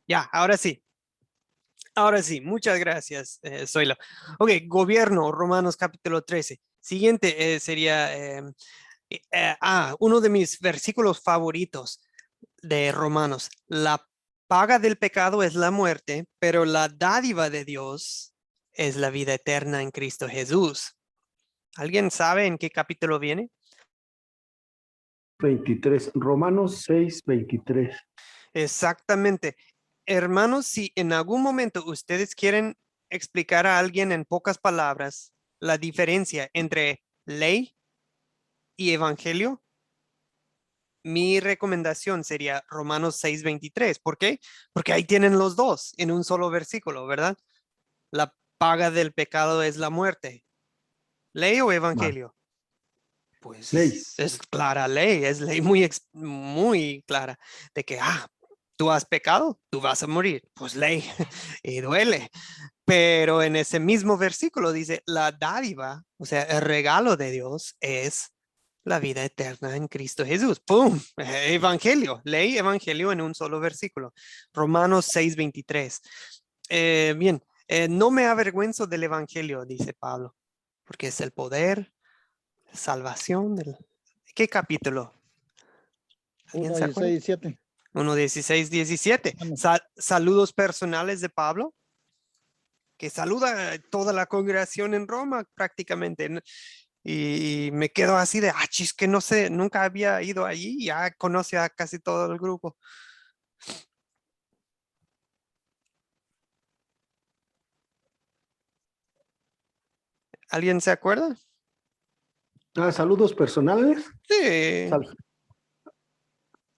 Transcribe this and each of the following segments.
Ya, ahora sí. Ahora sí, muchas gracias, Zoilo. Ok, gobierno, Romanos capítulo 13. Siguiente sería uno de mis versículos favoritos de Romanos. La paga del pecado es la muerte, pero la dádiva de Dios es la vida eterna en Cristo Jesús. ¿Alguien sabe en qué capítulo viene? 23, Romanos 6, 23. Exactamente. Hermanos, si en algún momento ustedes quieren explicar a alguien en pocas palabras la diferencia entre ley y evangelio, mi recomendación sería Romanos 6:23. ¿Por qué? Porque ahí tienen los dos en un solo versículo, ¿verdad? La paga del pecado es la muerte. ¿Ley o Va. evangelio? Ley. Pues es clara ley, es ley muy clara de que, tú has pecado, tú vas a morir. Pues ley y duele. Pero en ese mismo versículo dice, la dádiva, o sea, el regalo de Dios es la vida eterna en Cristo Jesús. ¡Pum! Evangelio, ley, evangelio en un solo versículo. Romanos 6:23. Bien, no me avergüenzo del evangelio, dice Pablo, porque es el poder, salvación. ¿Qué capítulo? ¿Alguien 1, se acuerda? 16, 7. 1:16-17. Bueno, Saludos personales de Pablo, que saluda a toda la congregación en Roma prácticamente. Y me quedo así de, chis, que no sé, nunca había ido allí, ya conoce a casi todo el grupo. ¿Alguien se acuerda? Saludos personales. Sí, Al-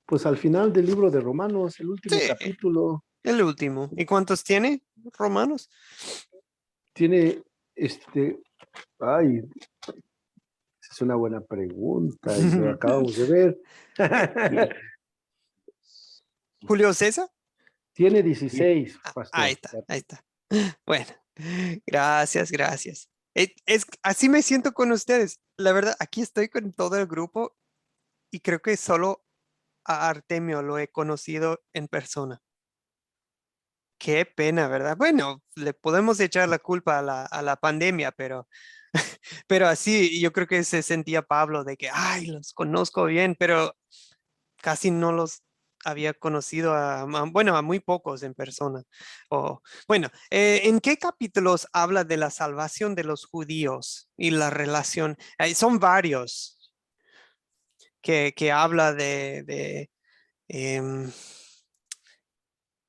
Pues al final del libro de Romanos, el último sí, capítulo, el último. ¿Y cuántos tiene, Romanos? tiene ay, esa es una buena pregunta y lo acabamos de ver. Julio César. Tiene 16, Ahí pastor. está, ahí está. Bueno, gracias, gracias. Así me siento con ustedes. La verdad, aquí estoy con todo el grupo y creo que solo a Artemio lo he conocido en persona. Qué pena, ¿verdad? Bueno, le podemos echar la culpa a la pandemia, pero así yo creo que se sentía Pablo de que, los conozco bien, pero casi no los había conocido bueno, a muy pocos en persona. Bueno, ¿en qué capítulos habla de la salvación de los judíos y la relación? Son varios que habla em,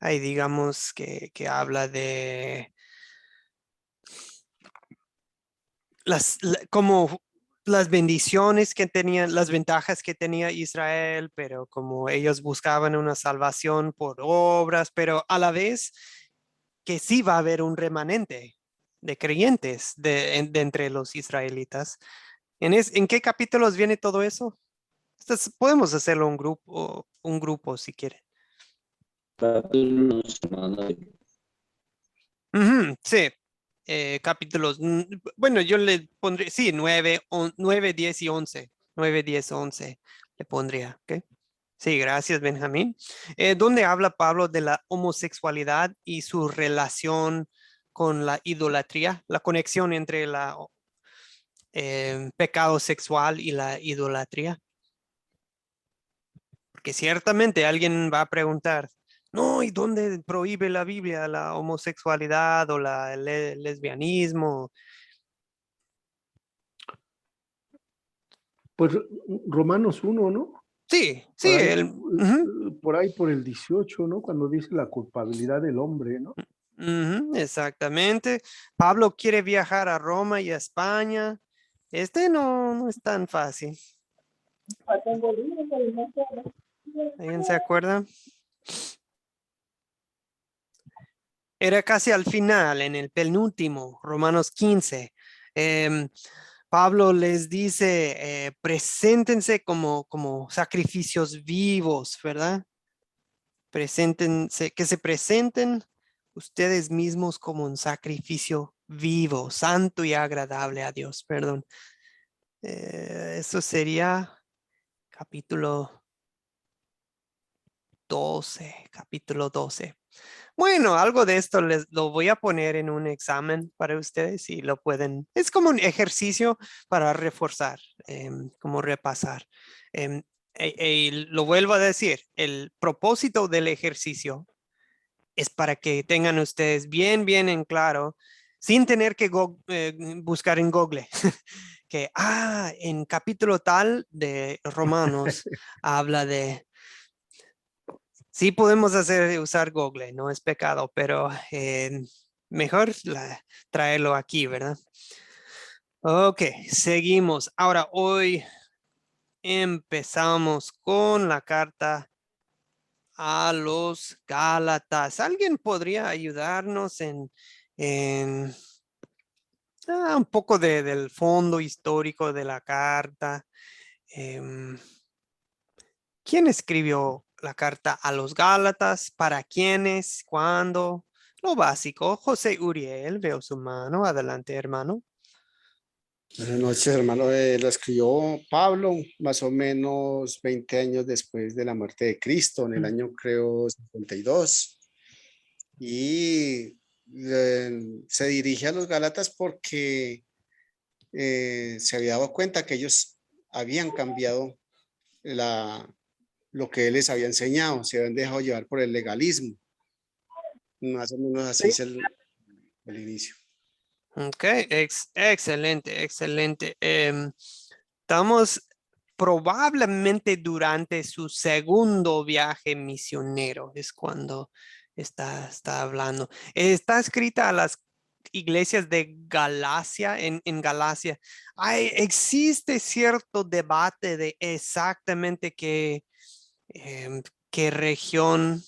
digamos que habla de como las bendiciones que tenían, las ventajas que tenía Israel, pero como ellos buscaban una salvación por obras, pero a la vez que sí va a haber un remanente de creyentes de entre los israelitas. ¿En qué capítulos viene todo eso? Podemos hacerlo un grupo si quiere. Ujú, sí, capítulos. Bueno, yo le pondría, sí, 9, 10 y 11. 9, 10, 11 le pondría, ¿ok? Sí, gracias, Benjamín. ¿Dónde habla Pablo de la homosexualidad y su relación con la idolatría? La conexión entre la pecado sexual y la idolatría. Porque ciertamente alguien va a preguntar, no, ¿y dónde prohíbe la Biblia la homosexualidad o el lesbianismo? Pues Romanos 1, ¿no? Sí, sí, Por ahí, ujú, por ahí por el 18, ¿no? Cuando dice la culpabilidad del hombre, ¿no? ujú, exactamente. Pablo quiere viajar a Roma y a España. No es tan fácil. ¿Alguien se acuerda? Era casi al final, en el penúltimo, Romanos 15. Em, Pablo les dice, preséntense como sacrificios vivos, ¿verdad? Preséntense, que se presenten ustedes mismos como un sacrificio vivo, santo y agradable a Dios, perdón. Eso sería capítulo capítulo 12. Bueno, algo de esto les lo voy a poner en un examen para ustedes y lo pueden, es como un ejercicio para reforzar, como repasar. Em, lo vuelvo a decir, el propósito del ejercicio es para que tengan ustedes bien en claro, sin tener que buscar en Google, que, en capítulo tal de Romanos habla de. Sí podemos usar Google, no es pecado, pero mejor traerlo aquí, ¿verdad? Ok, seguimos. Ahora, hoy empezamos con la carta a los Gálatas. ¿Alguien podría ayudarnos en un poco del fondo histórico de la carta? Em, ¿Quién escribió la carta a los Gálatas? ¿Para quiénes? ¿Cuándo? Lo básico. José Uriel, veo su mano. Adelante, hermano. Buenas noches, hermano. Lo escribió Pablo, más o menos 20 años después de la muerte de Cristo, en el año creo 52. Y se dirige a los Gálatas porque se había dado cuenta que ellos habían cambiado lo que él les había enseñado, se habían dejado llevar por el legalismo. Más o menos así es el inicio. Ok, excelente, excelente. Estamos probablemente durante su segundo viaje misionero, es cuando está hablando. Está escrita a las iglesias de Galacia, en Galacia. Existe cierto debate de exactamente qué región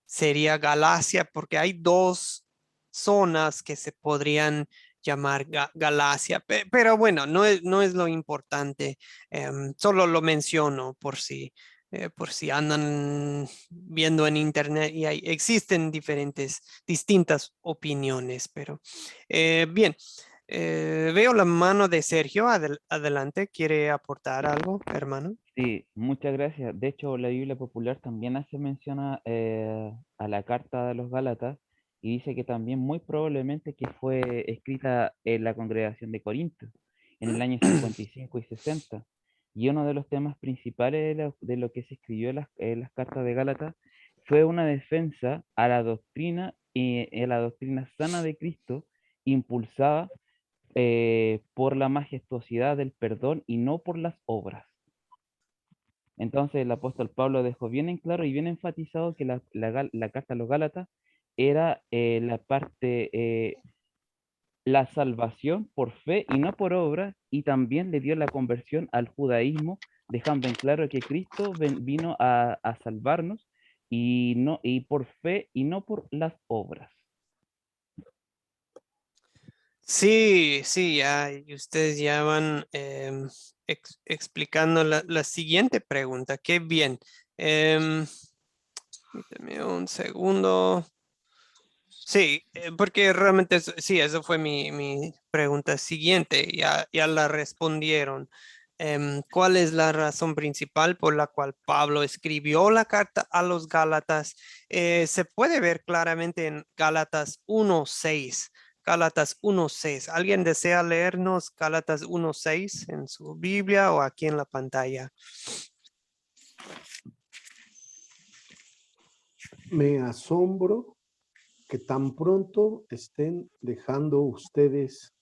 sería Galacia, porque hay dos zonas que se podrían llamar Galacia, pero bueno, no es lo importante, solo lo menciono por si andan viendo en internet y existen distintas opiniones, pero bien. Veo la mano de Sergio. Adelante, ¿quiere aportar algo, hermano? Sí, muchas gracias. De hecho, la Biblia Popular también hace mención a la Carta de los Gálatas y dice que también muy probablemente que fue escrita en la congregación de Corinto en el año 55 y 60. Y uno de los temas principales de lo que se escribió en las cartas de Gálatas fue una defensa a la doctrina y a la doctrina sana de Cristo, impulsada por la majestuosidad del perdón y no por las obras. Entonces el apóstol Pablo dejó bien en claro y bien enfatizado que la carta a los Gálatas era la salvación por fe y no por obra, y también le dio la conversión al judaísmo, dejando en claro que Cristo vino a salvarnos y por fe y no por las obras. Sí, sí, y ustedes ya van explicando la siguiente pregunta. Qué bien. Deme un segundo. Sí, porque realmente sí, eso fue mi pregunta siguiente. Ya la respondieron. ¿Cuál es la razón principal por la cual Pablo escribió la carta a los Gálatas? Se puede ver claramente en Gálatas 1:6. Gálatas 1:6. ¿Alguien desea leernos Gálatas 1:6 en su Biblia o aquí en la pantalla? Me asombro que tan pronto estén dejando ustedes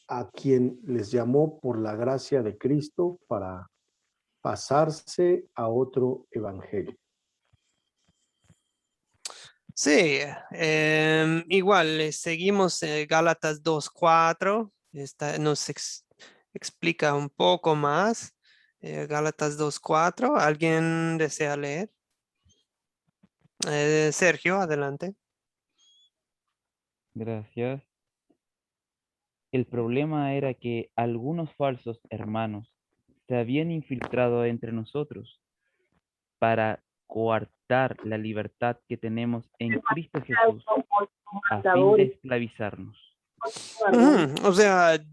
a quien les llamó por la gracia de Cristo para pasarse a otro evangelio. Sí, igual seguimos Gálatas 2:4. Nos explica un poco más. Gálatas 2:4. ¿Alguien desea leer? Sergio, adelante. Gracias. El problema era que algunos falsos hermanos se habían infiltrado entre nosotros para coartar la libertad que tenemos en Cristo Jesús a fin de esclavizarnos. O sea,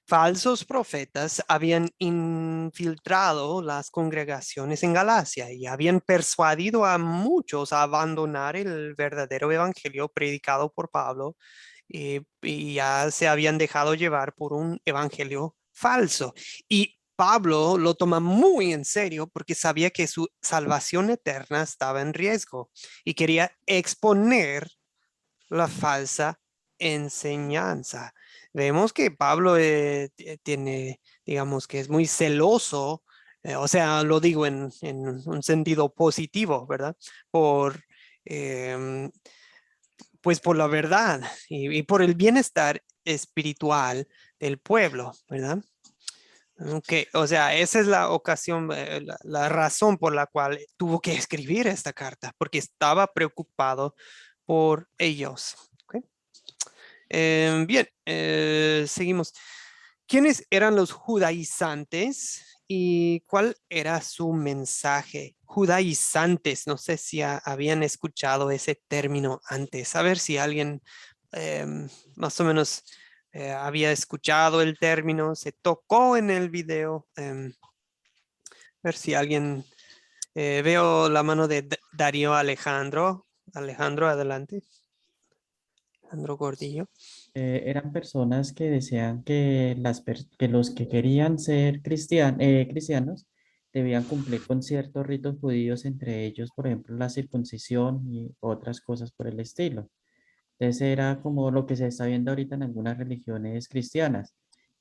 falsos profetas habían infiltrado las congregaciones en Galacia y habían persuadido a muchos a abandonar el verdadero evangelio predicado por Pablo, y ya se habían dejado llevar por un evangelio falso. Y Pablo lo toma muy en serio porque sabía que su salvación eterna estaba en riesgo y quería exponer la falsa enseñanza. Vemos que Pablo tiene, digamos que es muy celoso, o sea, lo digo en un sentido positivo, ¿verdad? Por, em, pues por la verdad y por el bienestar espiritual del pueblo, ¿verdad? Ok, o sea, esa es la ocasión, la razón por la cual tuvo que escribir esta carta, porque estaba preocupado por ellos. Ok. Bien, seguimos. ¿Quiénes eran los judaizantes y cuál era su mensaje? Judaizantes, no sé si habían escuchado ese término antes. A ver si alguien más o menos había escuchado el término, se tocó en el video. A ver si alguien, veo la mano de Darío Alejandro. Alejandro, adelante. Alejandro Gordillo. Eran personas que decían que, que los que querían ser cristianos debían cumplir con ciertos ritos judíos, entre ellos, por ejemplo, la circuncisión y otras cosas por el estilo. Entonces era como lo que se está viendo ahorita en algunas religiones cristianas,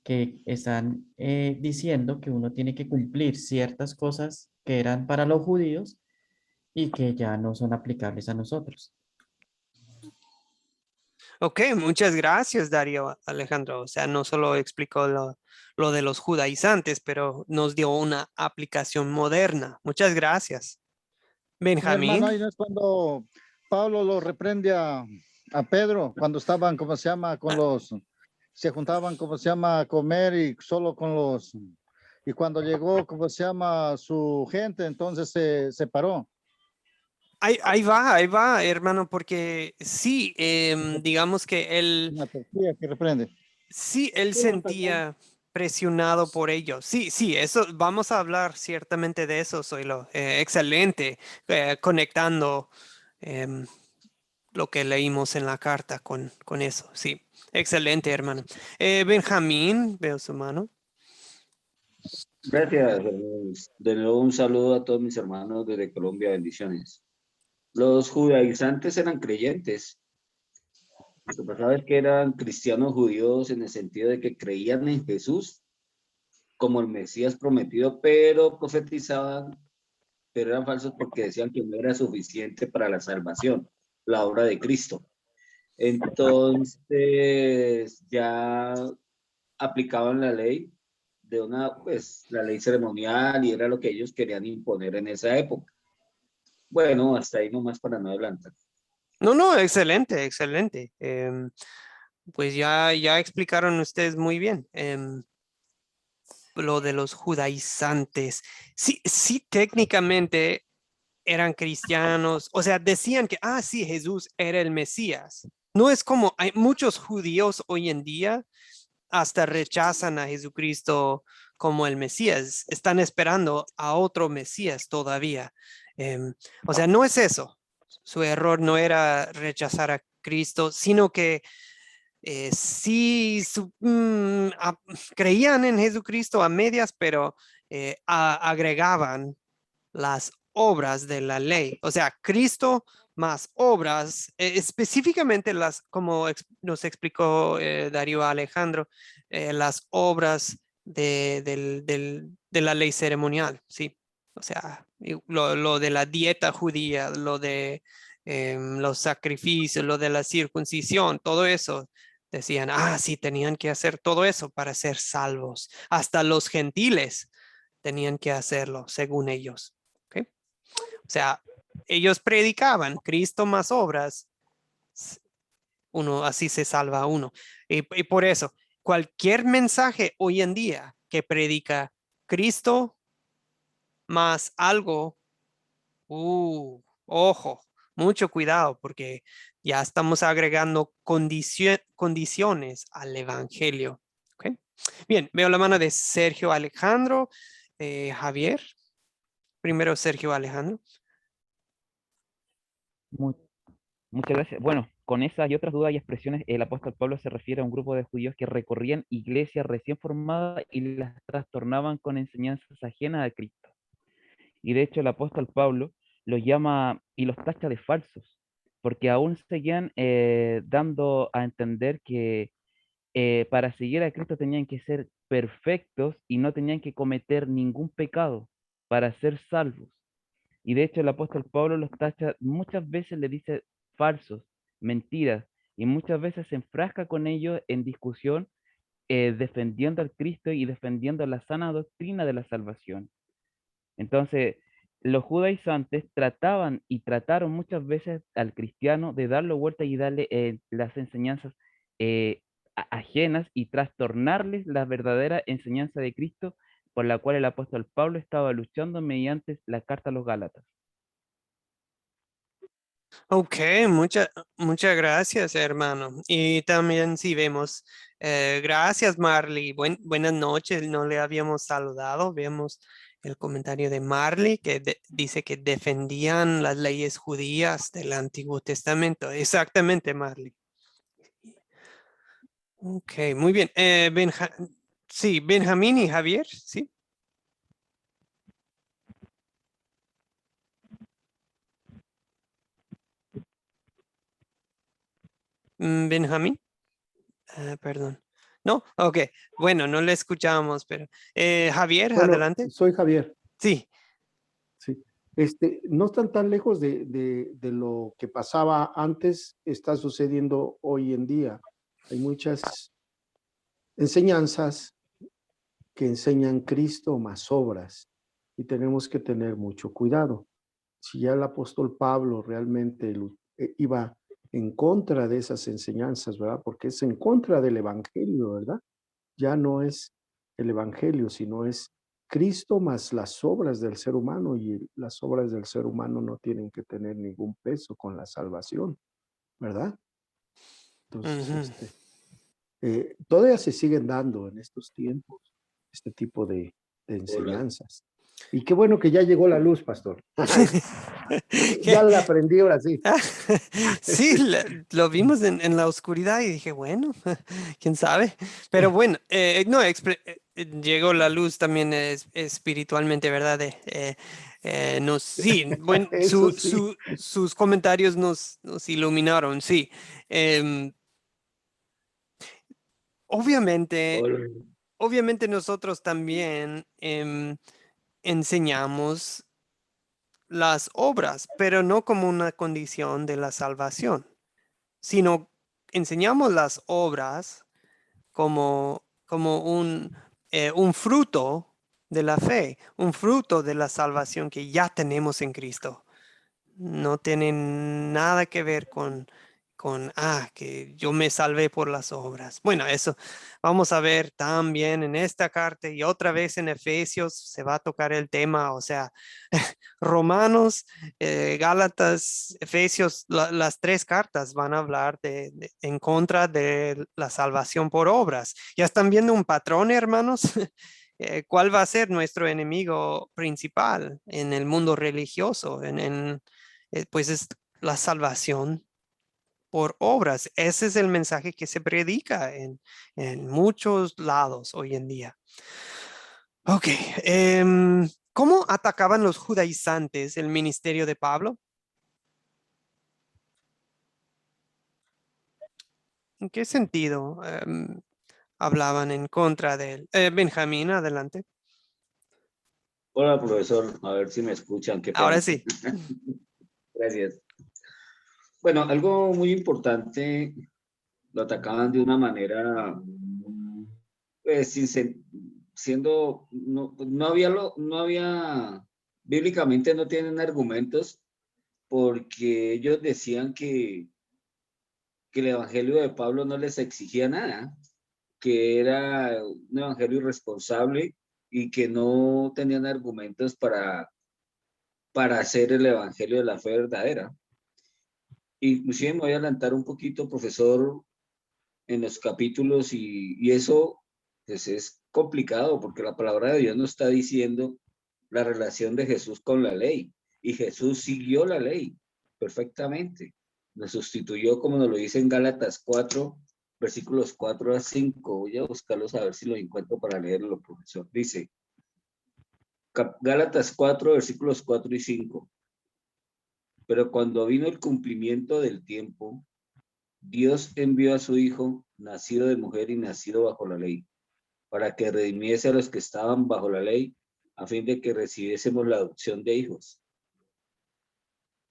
que están diciendo que uno tiene que cumplir ciertas cosas que eran para los judíos y que ya no son aplicables a nosotros. Ok, muchas gracias, Darío Alejandro. O sea, no solo explicó lo de los judaizantes, pero nos dio una aplicación moderna. Muchas gracias. Mi hermano, Benjamín. ahí no es cuando Pablo lo reprende a Pedro, cuando estaban, ¿cómo se llama? Con los, se juntaban, ¿cómo se llama? A comer y solo con los, y cuando llegó, ¿cómo se llama? Su gente, entonces se separó. Ahí va, hermano, porque sí, digamos que él, Una tortilla que reprende. sí, él sentía presionado por ellos. Sí, sí, eso, vamos a hablar ciertamente de eso, Zoilo. Excelente, conectando lo que leímos en la carta con eso. Sí, excelente, hermano. Benjamín, veo su mano. Gracias, hermanos. De nuevo un saludo a todos mis hermanos desde Colombia, bendiciones. Los judaizantes eran creyentes. Lo que pasaba es que eran cristianos judíos en el sentido de que creían en Jesús como el Mesías prometido, pero profetizaban, pero eran falsos porque decían que no era suficiente para la salvación, la obra de Cristo. Entonces ya aplicaban la ley de una, pues, la ley ceremonial y era lo que ellos querían imponer en esa época. Bueno, hasta ahí nomás para no adelantar. No, no, excelente, excelente. Pues ya explicaron ustedes muy bien. Lo de los judaizantes. Sí, sí, técnicamente eran cristianos, o sea, decían que, sí, Jesús era el Mesías. No es como hay muchos judíos hoy en día hasta rechazan a Jesucristo como el Mesías, están esperando a otro Mesías todavía. O sea, no es eso. Su error no era rechazar a Cristo, sino que sí creían en Jesucristo a medias, pero agregaban las obras de la ley. O sea, Cristo más obras, específicamente las, como nos explicó Darío Alejandro, las obras de la ley ceremonial, sí. O sea, lo de la dieta judía, lo de los sacrificios, lo de la circuncisión, todo eso. Decían, sí, tenían que hacer todo eso para ser salvos. Hasta los gentiles tenían que hacerlo, según ellos. ¿Ok? O sea, ellos predicaban Cristo más obras, uno así se salva uno. Y por eso, cualquier mensaje hoy en día que predica Cristo más algo, ojo, mucho cuidado, porque ya estamos agregando condiciones al evangelio. Ok. Bien, veo la mano de Sergio Alejandro, Javier. Primero Sergio Alejandro. Mu- Muchas gracias. Bueno, con esas y otras dudas y expresiones, el apóstol Pablo se refiere a un grupo de judíos que recorrían iglesias recién formadas y las trastornaban con enseñanzas ajenas a Cristo. Y de hecho el apóstol Pablo los llama y los tacha de falsos, porque aún seguían dando a entender que para seguir a Cristo tenían que ser perfectos y no tenían que cometer ningún pecado para ser salvos. Y de hecho el apóstol Pablo los tacha, muchas veces le dice falsos, mentiras, y muchas veces se enfrasca con ellos en discusión, defendiendo al Cristo y defendiendo la sana doctrina de la salvación. Entonces, los judaizantes trataban y trataron muchas veces al cristiano de darlo vuelta y darle las enseñanzas eh, ajenas y trastornarles la verdadera enseñanza de Cristo por la cual el apóstol Pablo estaba luchando mediante la carta a los Gálatas. Ok, muchas gracias, hermano. Y también si vemos, gracias, Marley. Buenas noches, no le habíamos saludado. Vemos el comentario de Marley que dice que defendían las leyes judías del Antiguo Testamento. Exactamente, Marley. Ok, muy bien. Sí, Benjamín y Javier, sí. Benjamín. Perdón. No, ok. Bueno, no le escuchamos, pero Javier, Bueno, adelante. soy Javier. Sí. Sí. No están tan lejos de lo que pasaba antes, está sucediendo hoy en día. Hay muchas enseñanzas que enseñan Cristo más obras y tenemos que tener mucho cuidado. Si ya el apóstol Pablo realmente iba en contra de esas enseñanzas, ¿verdad? Porque es en contra del evangelio, ¿verdad? Ya no es el evangelio, sino es Cristo más las obras del ser humano, y las obras del ser humano no tienen que tener ningún peso con la salvación, ¿verdad? Entonces, todavía se siguen dando en estos tiempos este tipo de enseñanzas. Y qué bueno que ya llegó la luz, pastor. Ya la aprendí ahora sí. Sí, lo vimos en la oscuridad y dije, bueno, quién sabe. Pero bueno, no, llegó la luz también espiritualmente, ¿verdad? Sí, bueno, Eso sí. sus comentarios nos iluminaron, sí. Obviamente, Hola. obviamente nosotros también enseñamos las obras, pero no como una condición de la salvación, sino enseñamos las obras como un fruto de la fe, un fruto de la salvación que ya tenemos en Cristo. No tiene nada que ver que yo me salvé por las obras. Bueno, eso vamos a ver también en esta carta y otra vez en Efesios se va a tocar el tema, o sea, Romanos, Gálatas, Efesios, las tres cartas van a hablar en contra de la salvación por obras. ¿Ya están viendo un patrón, hermanos? ¿Cuál va a ser nuestro enemigo principal en el mundo religioso? Pues es la salvación por obras. Ese es el mensaje que se predica en muchos lados hoy en día. Ok. ¿Cómo atacaban los judaizantes el ministerio de Pablo? ¿En qué sentido hablaban en contra de él? Benjamín, adelante. Hola, profesor. A ver si me escuchan. Qué Ahora pena. sí. Gracias. Bueno, algo muy importante, lo atacaban de una manera, pues, siendo, no había, bíblicamente no tienen argumentos, porque ellos decían que el evangelio de Pablo no les exigía nada, que era un evangelio irresponsable y que no tenían argumentos para hacer el evangelio de la fe verdadera. Inclusive me voy a adelantar un poquito, profesor, en los capítulos y eso Entonces es complicado porque la palabra de Dios nos está diciendo la relación de Jesús con la ley. Y Jesús siguió la ley perfectamente. Nos sustituyó, como nos lo dice en Gálatas 4, versículos 4 a 5. Voy a buscarlos a ver si lo encuentro para leerlo, profesor. Dice, Gálatas 4, versículos 4 y 5. Pero cuando vino el cumplimiento del tiempo, Dios envió a su Hijo, nacido de mujer y nacido bajo la ley, para que redimiese a los que estaban bajo la ley, a fin de que recibiésemos la adopción de hijos.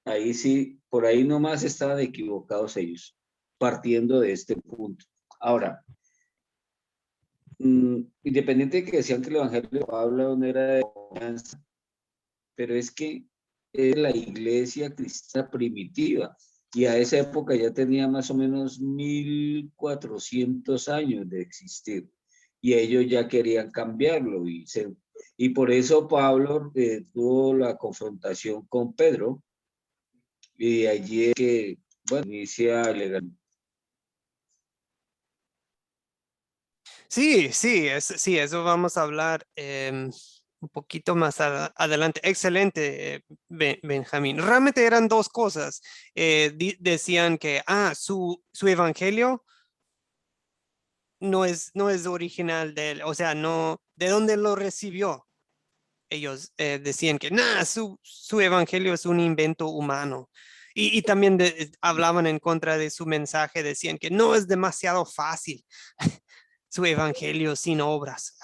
Ahí sí, por ahí nomás estaban equivocados ellos, partiendo de este punto. Ahora, independiente de que decían que el Evangelio de Pablo no era de confianza, pero es que es la iglesia cristiana primitiva, y a esa época ya tenía más o menos 1400 años de existir, y ellos ya querían cambiarlo, y por eso Pablo tuvo la confrontación con Pedro, y de allí es que, bueno, inicia legal. Sí, sí, sí, eso vamos a hablar un poquito más adelante. Excelente, Benjamín. Realmente eran dos cosas. Decían que, su evangelio no es original de él, o sea, no, ¿de dónde lo recibió? Ellos decían que, su evangelio es un invento humano. Y también hablaban en contra de su mensaje, decían que no es demasiado fácil su evangelio sin obras.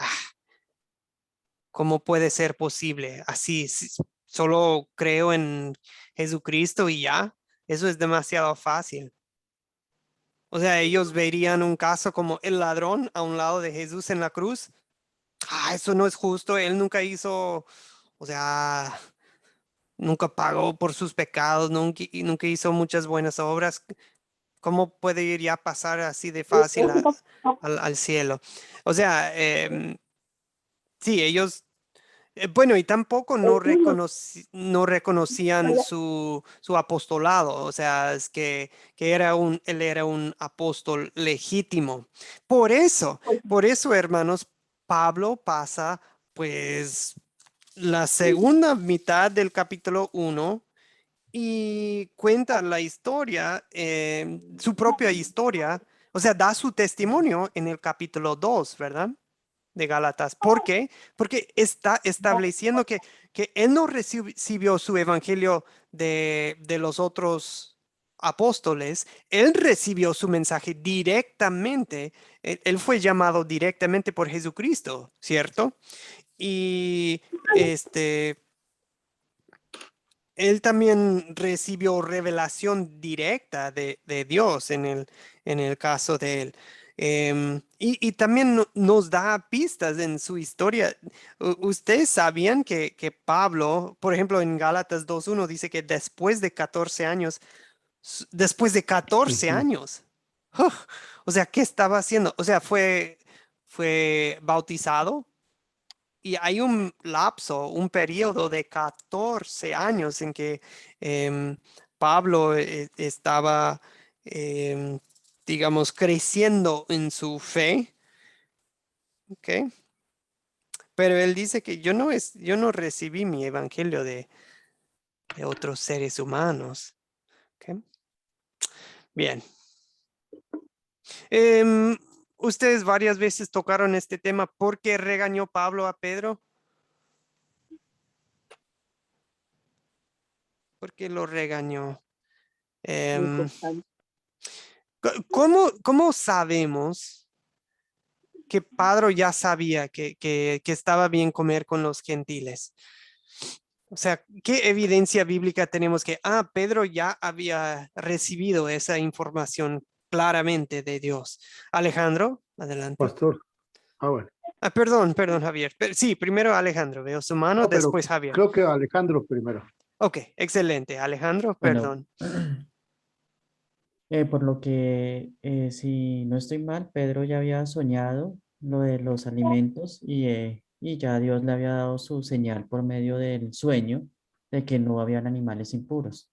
¿Cómo puede ser posible? Así, solo creo en Jesucristo y ya. Eso es demasiado fácil. O sea, ellos verían un caso como el ladrón a un lado de Jesús en la cruz. Eso no es justo. Él nunca hizo, o sea, nunca pagó por sus pecados, nunca hizo muchas buenas obras. ¿Cómo puede ir ya a pasar así de fácil al cielo? O sea, sí, ellos, bueno, y tampoco no reconocían su apostolado, o sea, es que él era un apóstol legítimo. Por eso, hermanos, Pablo pasa, pues, la segunda mitad del capítulo 1 y cuenta la historia, su propia historia, o sea, da su testimonio en el capítulo 2, ¿verdad? De Gálatas. ¿Por qué? Porque está estableciendo que él no recibió su evangelio de los otros apóstoles, él recibió su mensaje directamente, él fue llamado directamente por Jesucristo, ¿cierto? Y él también recibió revelación directa de Dios en el caso de él. Y también nos da pistas en su historia. Ustedes sabían que Pablo, por ejemplo, en Gálatas 2:1 dice que después de 14 Ujú. años, ¡uf! O sea, ¿qué estaba haciendo? O sea, fue bautizado y hay un lapso, un periodo de 14 años en que Pablo estaba, em, digamos, creciendo en su fe, ¿ok? Pero él dice que yo no recibí mi evangelio de otros seres humanos, ¿ok? Bien. Ustedes varias veces tocaron este tema. ¿Por qué regañó Pablo a Pedro? ¿Por qué lo regañó? Em, ¿Cómo sabemos que Pedro ya sabía que estaba bien comer con los gentiles? O sea, ¿qué evidencia bíblica tenemos que, Pedro ya había recibido esa información claramente de Dios? Alejandro, adelante. Pastor. Bueno. Perdón, Javier. Sí, primero Alejandro, veo su mano, No, pero después Javier. creo que Alejandro primero. Ok, excelente. Alejandro, Bueno, perdón. por lo que, si no estoy mal, Pedro ya había soñado lo de los alimentos y ya Dios le había dado su señal por medio del sueño de que no habían animales impuros.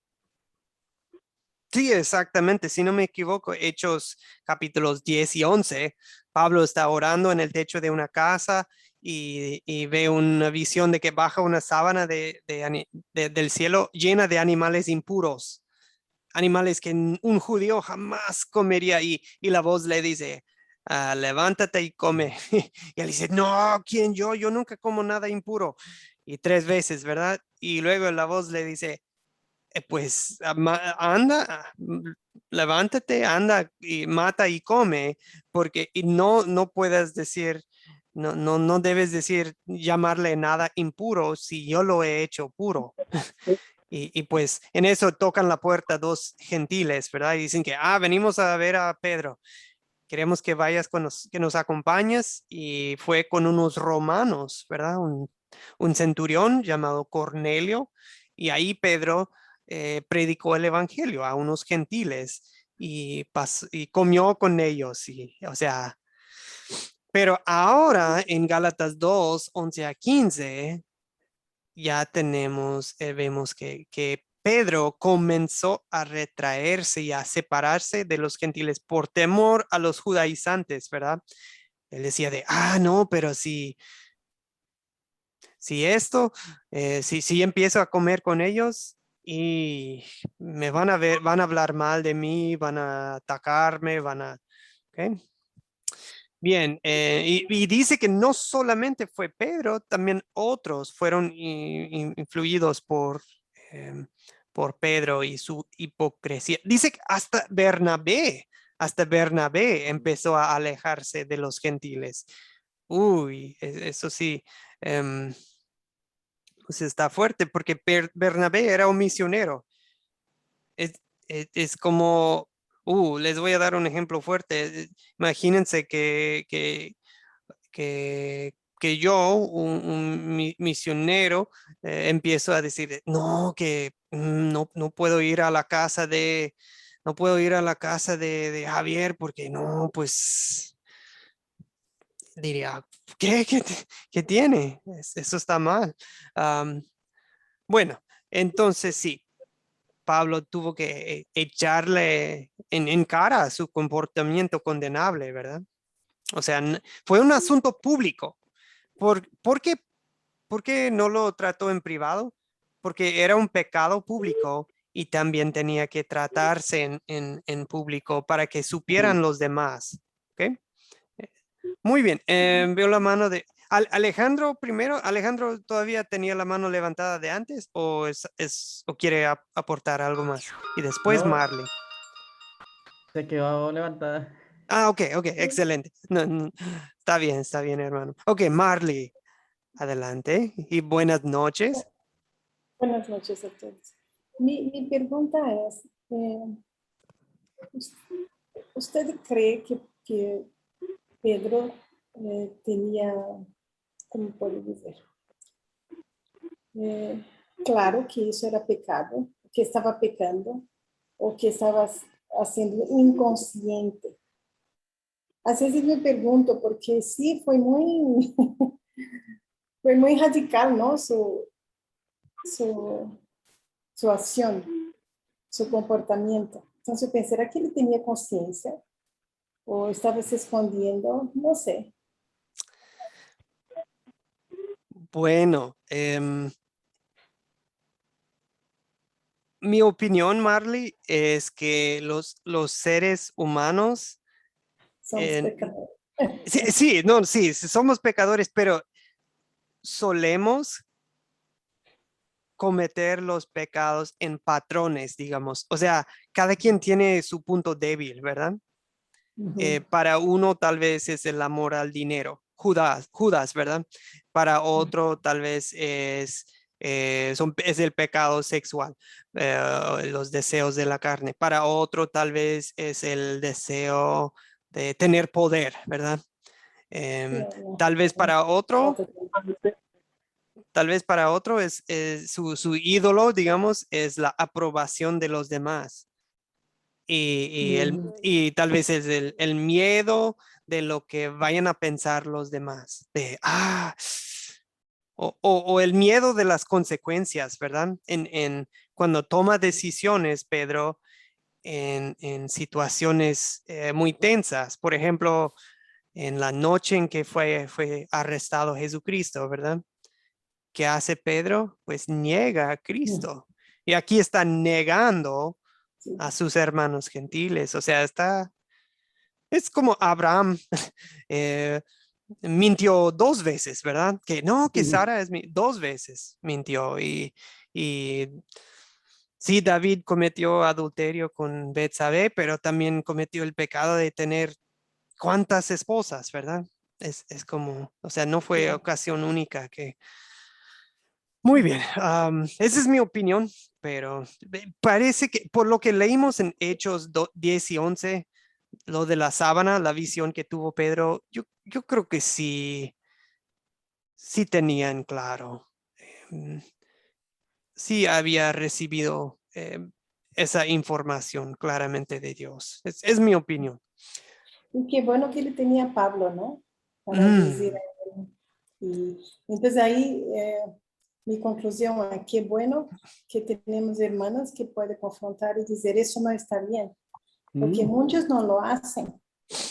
Sí, exactamente. Si no me equivoco, Hechos capítulos 10 y 11, Pablo está orando en el techo de una casa y ve una visión de que baja una sábana del cielo llena de animales impuros, animales que un judío jamás comería. Y la voz le dice, levántate y come. Y él dice, no, ¿quién yo? Yo nunca como nada impuro. Y 3 veces, ¿verdad? Y luego la voz le dice, pues anda, levántate, anda y mata y come, porque y no puedes decir, no debes decir, llamarle nada impuro si yo lo he hecho puro. Y pues en eso tocan la puerta dos gentiles, ¿verdad? Y dicen que, venimos a ver a Pedro. Queremos que vayas que nos acompañes. Y fue con unos romanos, ¿verdad? Un centurión llamado Cornelio. Y ahí Pedro predicó el evangelio a unos gentiles y comió con ellos. O sea, pero ahora en Gálatas 2, 11 a 15, ya vemos que Pedro comenzó a retraerse y a separarse de los gentiles por temor a los judaizantes, ¿verdad? Él decía no, pero si esto, si empiezo a comer con ellos y me van a ver, van a hablar mal de mí, van a atacarme, ¿ok? Bien, y dice que no solamente fue Pedro, también otros fueron influidos por Pedro y su hipocresía. Dice que hasta Bernabé empezó a alejarse de los gentiles. Uy, eso sí, em, pues está fuerte porque Bernabé era un misionero. Es, es como, les voy a dar un ejemplo fuerte. Imagínense que yo, un misionero, empiezo a decir, no, que no puedo ir a la casa no puedo ir a la casa de Javier porque no, pues diría, ¿qué tiene? Eso está mal. Am, bueno, entonces sí. Pablo tuvo que echarle en cara su comportamiento condenable, ¿verdad? O sea, fue un asunto público. ¿Por qué no lo trató en privado? Porque era un pecado público y también tenía que tratarse en público para que supieran los demás. ¿Ok? Muy bien. Veo la mano de Alejandro primero. ¿Alejandro todavía tenía la mano levantada de antes o quiere aportar algo más? Y después No, Marley. se quedó levantada. Ok, excelente. No, está bien, hermano. Ok, Marley, adelante y buenas noches. Buenas noches a todos. Mi pregunta es, ¿usted cree que Pedro tenía, ¿cómo puedo decir? Claro que eso era pecado, que estaba pecando o que estaba haciendo inconsciente. A veces me pregunto, porque sí, fue muy, fue muy radical, ¿no? Su, su acción, su comportamiento. Entonces yo pensé, ¿era que él tenía conciencia? ¿O estaba se escondiendo? No sé. Bueno, mi opinión, Marley, es que los seres humanos, Somos pecadores. sí, somos pecadores, pero solemos cometer los pecados en patrones, digamos. O sea, cada quien tiene su punto débil, ¿verdad? Para uno tal vez es el amor al dinero, Judas, ¿verdad? Para otro tal vez es el pecado sexual, los deseos de la carne. Para otro tal vez es el deseo de tener poder, ¿verdad? Em, tal vez para otro, tal vez para otro es su ídolo, digamos, es la aprobación de los demás. Y tal vez es el miedo de lo que vayan a pensar los demás, o el miedo de las consecuencias, ¿verdad? Cuando toma decisiones, Pedro, en situaciones muy tensas. Por ejemplo, en la noche en que fue arrestado Jesucristo, ¿verdad? ¿Qué hace Pedro? Pues niega a Cristo. Y aquí está negando Sí. a sus hermanos gentiles. O sea, es como Abraham mintió 2 veces, ¿verdad? Que no, que Sara es 2 veces mintió. Y sí, David cometió adulterio con Betsabé, pero también cometió el pecado de tener cuántas esposas, ¿verdad? Es como, o sea, no fue ocasión única que... Muy bien, esa es mi opinión, pero parece que por lo que leímos en Hechos 10 y 11, lo de la sábana, la visión que tuvo Pedro, yo creo que sí tenían claro, em, sí había recibido esa información claramente de Dios. Es mi opinión. Y qué bueno que ele tenía a Pablo, ¿no? Para decir Mm, a él. Y entonces ahí mi conclusión es que bueno que tenemos hermanas que pueden confrontar y decir eso no está bien, porque muchos no lo hacen,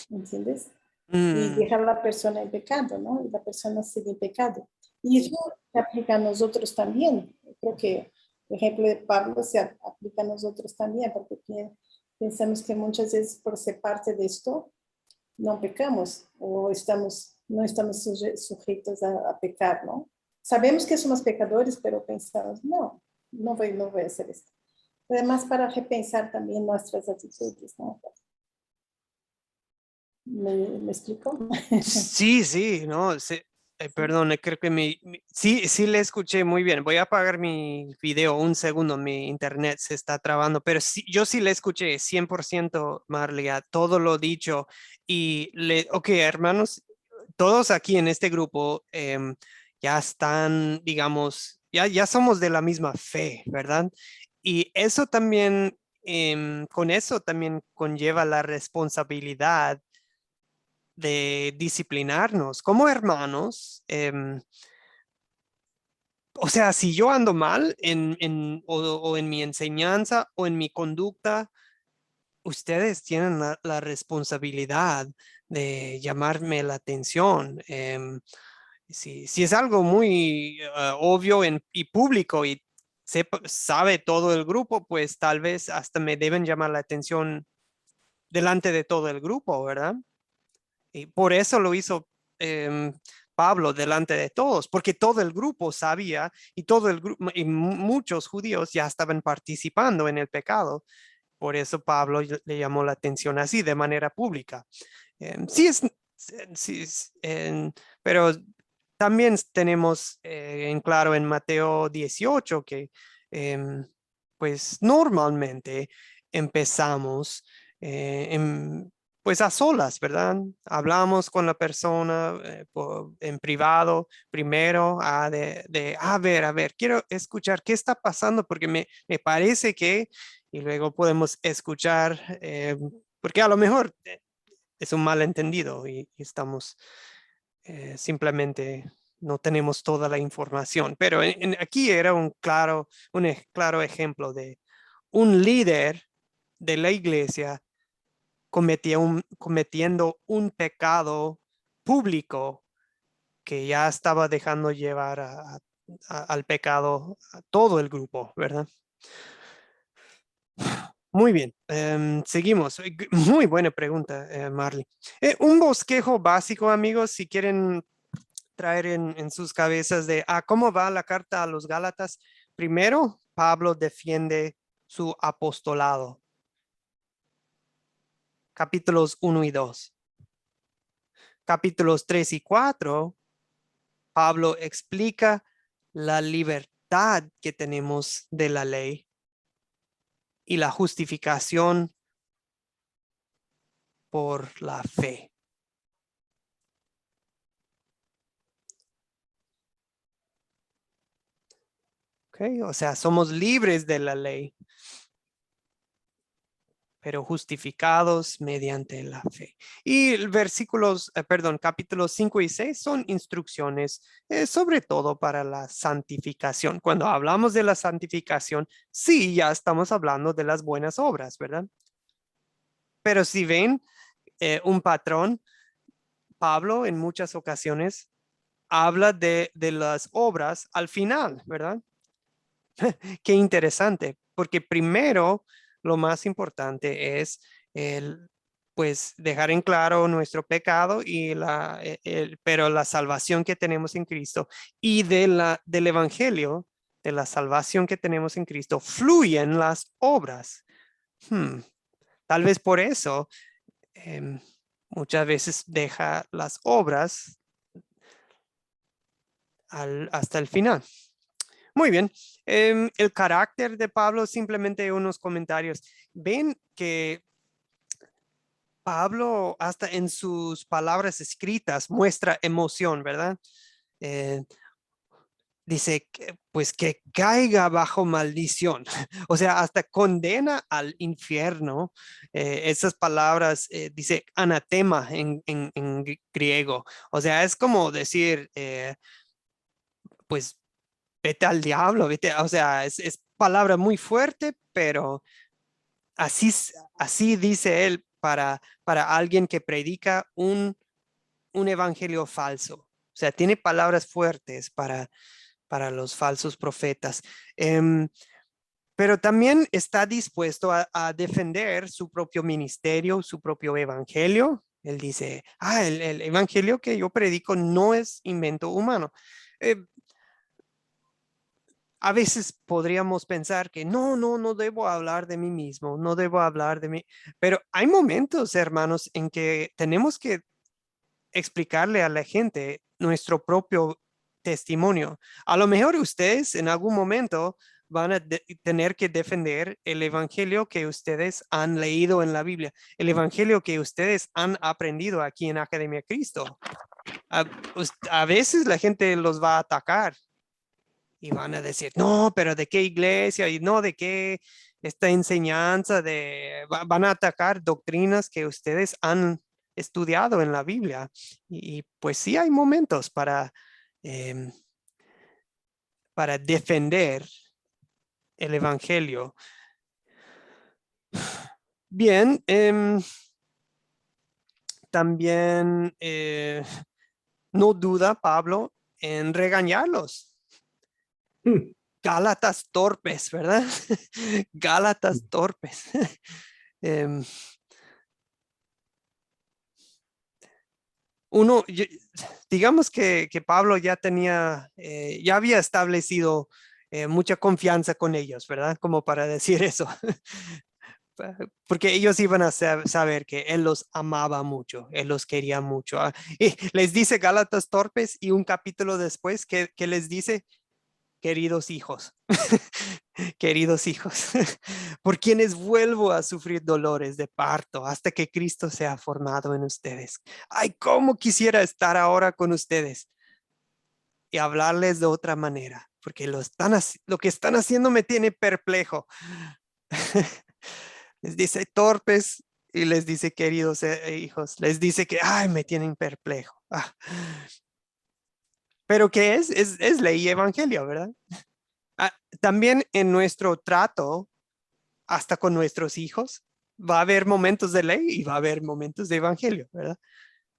¿entiendes? Y mm, dejar a la persona en pecado, ¿no? Y la persona sigue en pecado. Y eso se aplica a nosotros también. Yo creo que el ejemplo de Pablo se aplica a nosotros también, porque pensamos que muchas veces por ser parte de esto no pecamos o no estamos sujetos a pecar, ¿no? Sabemos que somos pecadores, pero pensamos, no voy a hacer esto. Además, para repensar también nuestras actitudes, ¿no? ¿Me explico? sí, no, perdón, creo que sí le escuché muy bien. Voy a apagar mi video un segundo, mi internet se está trabando, pero sí, yo sí le escuché 100%, Marley, a todo lo dicho. Ok, hermanos, todos aquí en este grupo ya están, digamos, ya somos de la misma fe, ¿verdad? Y eso también, con eso también conlleva la responsabilidad de disciplinarnos como hermanos. O sea, si yo ando mal o en mi enseñanza o en mi conducta, ustedes tienen la responsabilidad de llamarme la atención. Si es algo muy obvio y público y sabe todo el grupo, pues tal vez hasta me deben llamar la atención delante de todo el grupo, ¿verdad? Y por eso lo hizo Pablo delante de todos, porque todo el grupo sabía y todo el grupo y muchos judíos ya estaban participando en el pecado. Por eso Pablo le llamó la atención así, de manera pública. Sí pero también tenemos en claro en Mateo 18 que pues normalmente empezamos pues a solas, ¿verdad? Hablamos con la persona en privado primero, a ver, quiero escuchar qué está pasando porque me parece que, y luego podemos escuchar, porque a lo mejor es un malentendido y estamos simplemente no tenemos toda la información, pero aquí era un claro ejemplo de un líder de la iglesia cometiendo un pecado público que ya estaba dejando llevar al pecado a todo el grupo, ¿verdad? Muy bien, seguimos. Muy buena pregunta, Marley. Un bosquejo básico, amigos, si quieren traer en sus cabezas de cómo va la carta a los Gálatas. Primero, Pablo defiende su apostolado. Capítulos 1 y 2. Capítulos 3 y 4, Pablo explica la libertad que tenemos de la ley y la justificación por la fe. Okay, o sea, somos libres de la ley, pero justificados mediante la fe. Y capítulos 5 y 6 son instrucciones sobre todo para la santificación. Cuando hablamos de la santificación, sí, ya estamos hablando de las buenas obras, ¿verdad? Pero si ven un patrón, Pablo en muchas ocasiones habla de las obras al final, ¿verdad? Qué interesante, porque primero lo más importante es pues dejar en claro nuestro pecado y pero la salvación que tenemos en Cristo y del evangelio, de la salvación que tenemos en Cristo, fluyen las obras. Tal vez por eso muchas veces deja las obras hasta el final. Muy bien. El carácter de Pablo, simplemente unos comentarios. Ven que Pablo hasta en sus palabras escritas muestra emoción, ¿verdad? Dice pues que caiga bajo maldición. O sea, hasta condena al infierno. Esas palabras dice anatema en griego. O sea, es como decir, pues vete al diablo, vete, o sea, es palabra muy fuerte, pero así dice él para alguien que predica un evangelio falso. O sea, tiene palabras fuertes para los falsos profetas. Pero también está dispuesto a defender su propio ministerio, su propio evangelio. Él dice, el evangelio que yo predico no es invento humano. A veces podríamos pensar que no debo hablar de mí mismo, no debo hablar de mí, pero hay momentos, hermanos, en que tenemos que explicarle a la gente nuestro propio testimonio. A lo mejor ustedes en algún momento van a tener que defender el evangelio que ustedes han leído en la Biblia, el evangelio que ustedes han aprendido aquí en Academia Cristo. A veces la gente los va a atacar y van a decir, no, pero ¿de qué iglesia? Y no, ¿de qué esta enseñanza? Van a atacar doctrinas que ustedes han estudiado en la Biblia. Y pues sí hay momentos para defender el evangelio. Bien, también no duda Pablo en regañarlos. Gálatas torpes, ¿verdad? Gálatas torpes. Digamos que Pablo ya ya había establecido mucha confianza con ellos, ¿verdad? Como para decir eso. Porque ellos iban a saber que él los amaba mucho, él los quería mucho. Y les dice Gálatas torpes y un capítulo después que les dice, queridos hijos, queridos hijos, por quienes vuelvo a sufrir dolores de parto hasta que Cristo sea formado en ustedes. Ay, cómo quisiera estar ahora con ustedes y hablarles de otra manera, porque lo que están haciendo me tiene perplejo. Les dice torpes y les dice queridos hijos, les dice que, ay, me tienen perplejo. Pero ¿qué es? Es ley y evangelio, ¿verdad? También en nuestro trato, hasta con nuestros hijos, va a haber momentos de ley y va a haber momentos de evangelio, ¿verdad?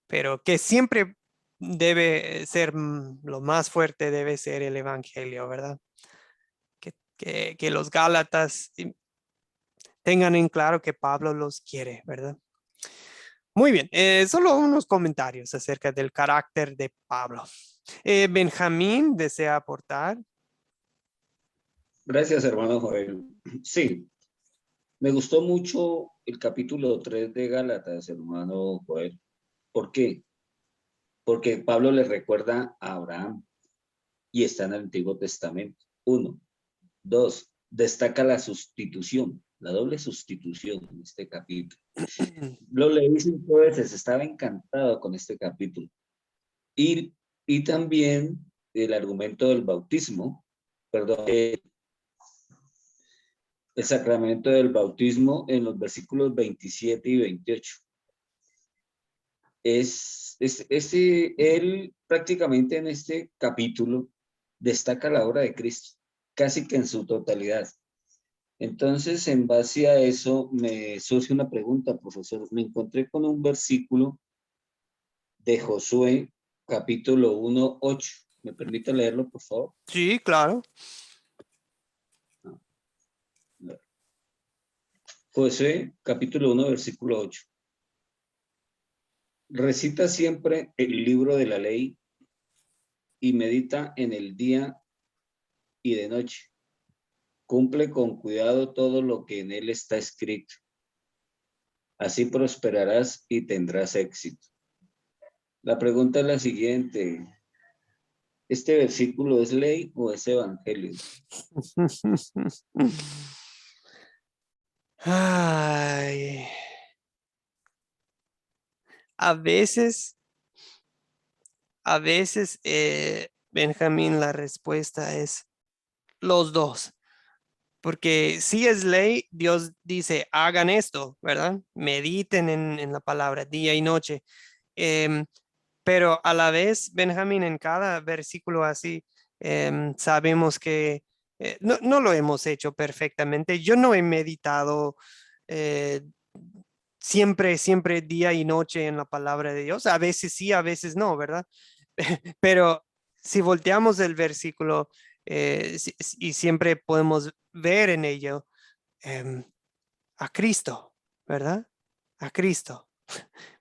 Pero que siempre debe ser lo más fuerte, debe ser el evangelio, ¿verdad? Que los Gálatas tengan en claro que Pablo los quiere, ¿verdad? Muy bien, solo unos comentarios acerca del carácter de Pablo. Benjamín desea aportar. Gracias, hermano Joel. Sí, me gustó mucho el capítulo 3 de Gálatas, hermano Joel. ¿Por qué? Porque Pablo le recuerda a Abraham y está en el Antiguo Testamento. 1. 2. Destaca la sustitución, la doble sustitución en este capítulo. Lo leí 5 veces, estaba encantado con este capítulo. Y también el argumento del bautismo, perdón, el sacramento del bautismo en los versículos 27 y 28. Él prácticamente en este capítulo destaca la obra de Cristo, casi que en su totalidad. Entonces, en base a eso, me surge una pregunta, profesor. Me encontré con un versículo de Josué, capítulo 1, 8. ¿Me permite leerlo, por favor? Sí, claro. Josué, capítulo 1, versículo 8. Recita siempre el libro de la ley y medita en el día y de noche. Cumple con cuidado todo lo que en él está escrito. Así prosperarás y tendrás éxito. La pregunta es la siguiente. ¿Este versículo es ley o es evangelio? Ay. A veces, Benjamín, la respuesta es los dos. Porque si es ley, Dios dice, hagan esto, ¿verdad? Mediten en la palabra día y noche. Pero a la vez, Benjamín, en cada versículo así, sabemos que no lo hemos hecho perfectamente. Yo no he meditado eh, siempre día y noche en la palabra de Dios. A veces sí, a veces no, ¿verdad? Pero si volteamos el versículo y siempre podemos ver en ello a Cristo, ¿verdad? A Cristo.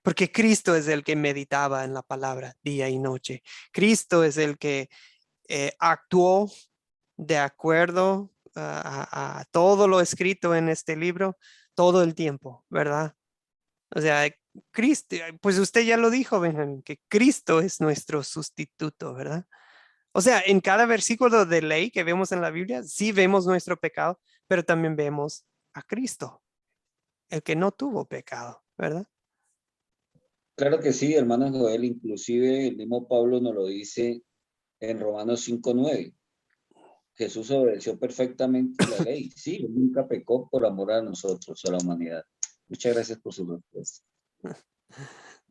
Porque Cristo es el que meditaba en la palabra día y noche. Cristo es el que actuó de acuerdo a todo lo escrito en este libro todo el tiempo, ¿verdad? O sea, Cristo, pues usted ya lo dijo, Benjamín, que Cristo es nuestro sustituto, ¿verdad? O sea, en cada versículo de ley que vemos en la Biblia, sí vemos nuestro pecado, pero también vemos a Cristo, el que no tuvo pecado, ¿verdad? Claro que sí, hermano Joel. Inclusive el mismo Pablo nos lo dice en Romanos 5:9. Jesús obedeció perfectamente la ley. Sí, él nunca pecó por amor a nosotros, a la humanidad. Muchas gracias por su respuesta.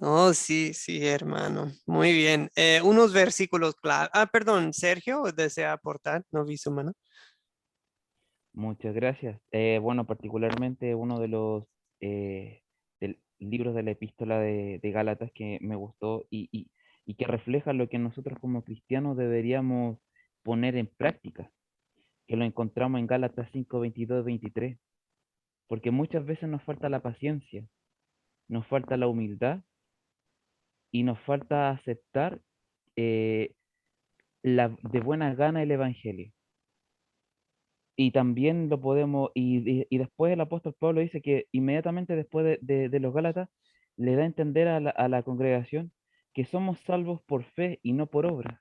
Oh, sí, sí, hermano. Muy bien. Unos versículos claros. Perdón, Sergio, ¿desea aportar? No vi su mano. Muchas gracias. Bueno, particularmente uno de los libros de la epístola de Gálatas que me gustó y que refleja lo que nosotros como cristianos deberíamos poner en práctica, que lo encontramos en Gálatas 5, 22, 23, porque muchas veces nos falta la paciencia, nos falta la humildad y nos falta aceptar eh, de buena gana el Evangelio. Y también lo podemos, y después el apóstol Pablo dice que inmediatamente después de los Gálatas le da a entender a la congregación que somos salvos por fe y no por obras.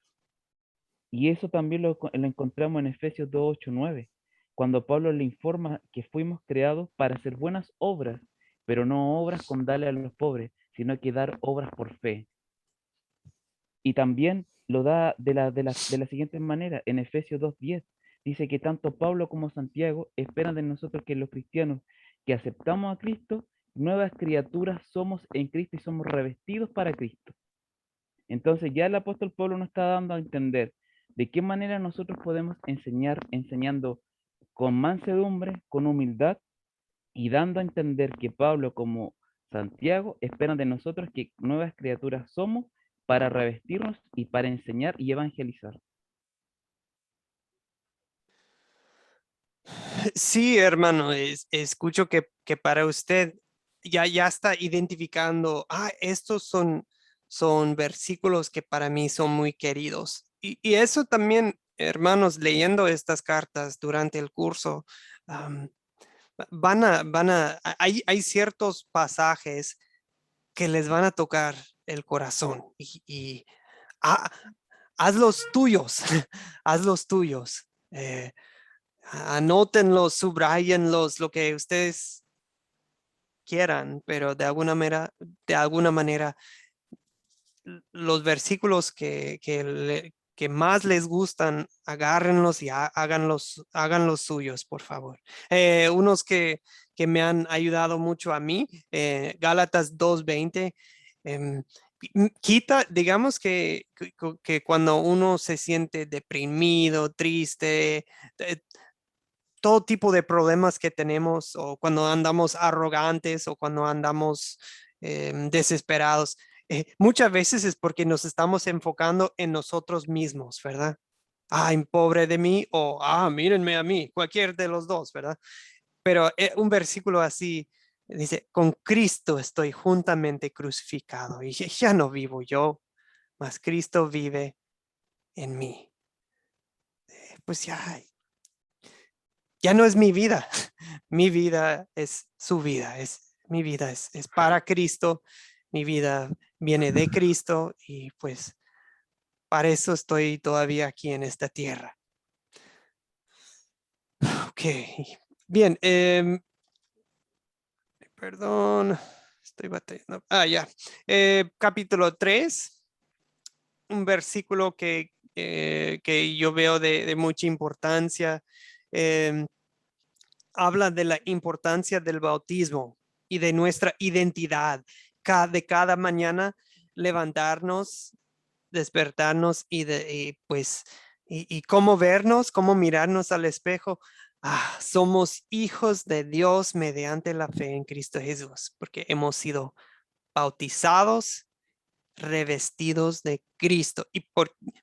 Y eso también lo encontramos en Efesios 2, 8, 9, cuando Pablo le informa que fuimos creados para hacer buenas obras, pero no obras con darle a los pobres, sino que dar obras por fe. Y también lo da de la siguiente manera, en Efesios 2:10, dice que tanto Pablo como Santiago esperan de nosotros que los cristianos que aceptamos a Cristo, nuevas criaturas somos en Cristo y somos revestidos para Cristo. Entonces ya el apóstol Pablo nos está dando a entender de qué manera nosotros podemos enseñar, enseñando con mansedumbre, con humildad y dando a entender que Pablo como Santiago esperan de nosotros que nuevas criaturas somos para revestirnos y para enseñar y evangelizar. Sí, hermano, escucho que para usted ya está identificando, estos son versículos que para mí son muy queridos. Y eso también, hermanos, leyendo estas cartas durante el curso, am, hay ciertos pasajes que les van a tocar el corazón y ha- hazlos tuyos, hazlos tuyos. Anótenlos, subrayenlos, lo que ustedes quieran, pero de alguna manera los versículos que más les gustan, agárrenlos y hagan los suyos, por favor. Unos que me han ayudado mucho a mí, Gálatas 2:20, quita, digamos que cuando uno se siente deprimido, triste, todo tipo de problemas que tenemos, o cuando andamos arrogantes o cuando andamos desesperados, muchas veces es porque nos estamos enfocando en nosotros mismos, ¿verdad? Ay, pobre de mí, o mírenme a mí, cualquier de los dos, ¿verdad? Pero un versículo así dice, con Cristo estoy juntamente crucificado y ya no vivo yo, mas Cristo vive en mí. Pues ya no es mi vida, mi vida es su vida, mi vida es para Cristo, mi vida viene de Cristo y pues para eso estoy todavía aquí en esta tierra. Ok, bien, perdón, estoy batallando. Ya, capítulo 3, un versículo que yo veo de mucha importancia. Habla de la importancia del bautismo y de nuestra identidad. De cada mañana levantarnos, despertarnos y cómo vernos, cómo mirarnos al espejo. Somos hijos de Dios mediante la fe en Cristo Jesús, porque hemos sido bautizados, revestidos de Cristo. Y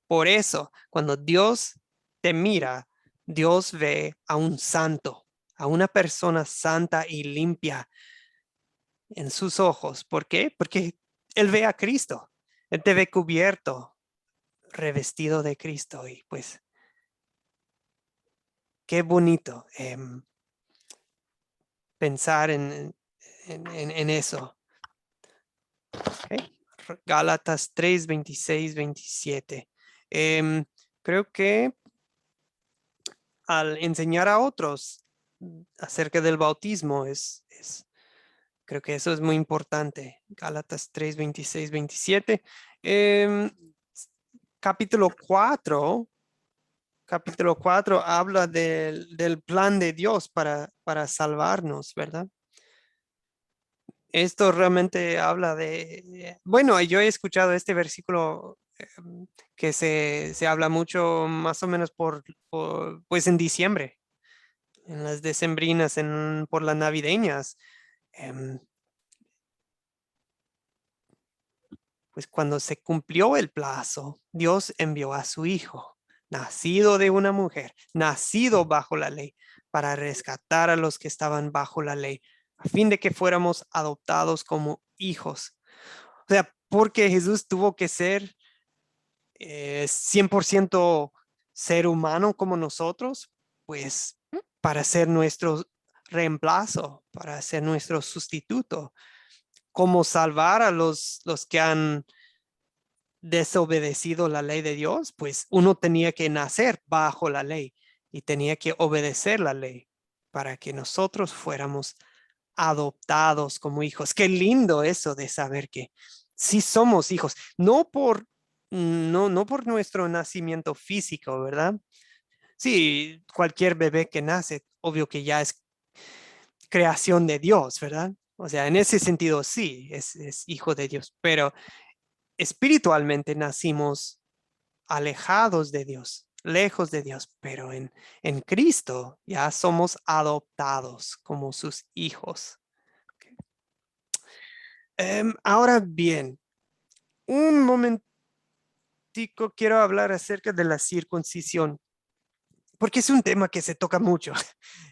por eso, cuando Dios te mira, Dios ve a un santo, a una persona santa y limpia en sus ojos. ¿Por qué? Porque Él ve a Cristo. Él te ve cubierto, revestido de Cristo. Y pues, qué bonito pensar en eso. Okay. Gálatas 3, 26, 27. Creo que al enseñar a otros acerca del bautismo creo que eso es muy importante. Gálatas 3, 26, 27. Capítulo 4 habla del plan de Dios para salvarnos, ¿verdad? Esto realmente habla bueno, yo he escuchado este versículo que se habla mucho más o menos pues en diciembre, en las decembrinas, por las navideñas. Pues cuando se cumplió el plazo, Dios envió a su Hijo, nacido de una mujer, nacido bajo la ley, para rescatar a los que estaban bajo la ley, a fin de que fuéramos adoptados como hijos. O sea, porque Jesús tuvo que ser 100% ser humano como nosotros, pues para ser nuestro reemplazo, para ser nuestro sustituto, como salvar a los que han desobedecido la ley de Dios, pues uno tenía que nacer bajo la ley y tenía que obedecer la ley para que nosotros fuéramos adoptados como hijos. Qué lindo eso de saber que sí somos hijos, no por nuestro nacimiento físico, ¿verdad? Sí, cualquier bebé que nace, obvio que ya es creación de Dios, ¿verdad? O sea, en ese sentido sí, es hijo de Dios, pero espiritualmente nacimos alejados de Dios, lejos de Dios, pero en Cristo ya somos adoptados como sus hijos. Okay. Ahora bien, un momentico quiero hablar acerca de la circuncisión, porque es un tema que se toca mucho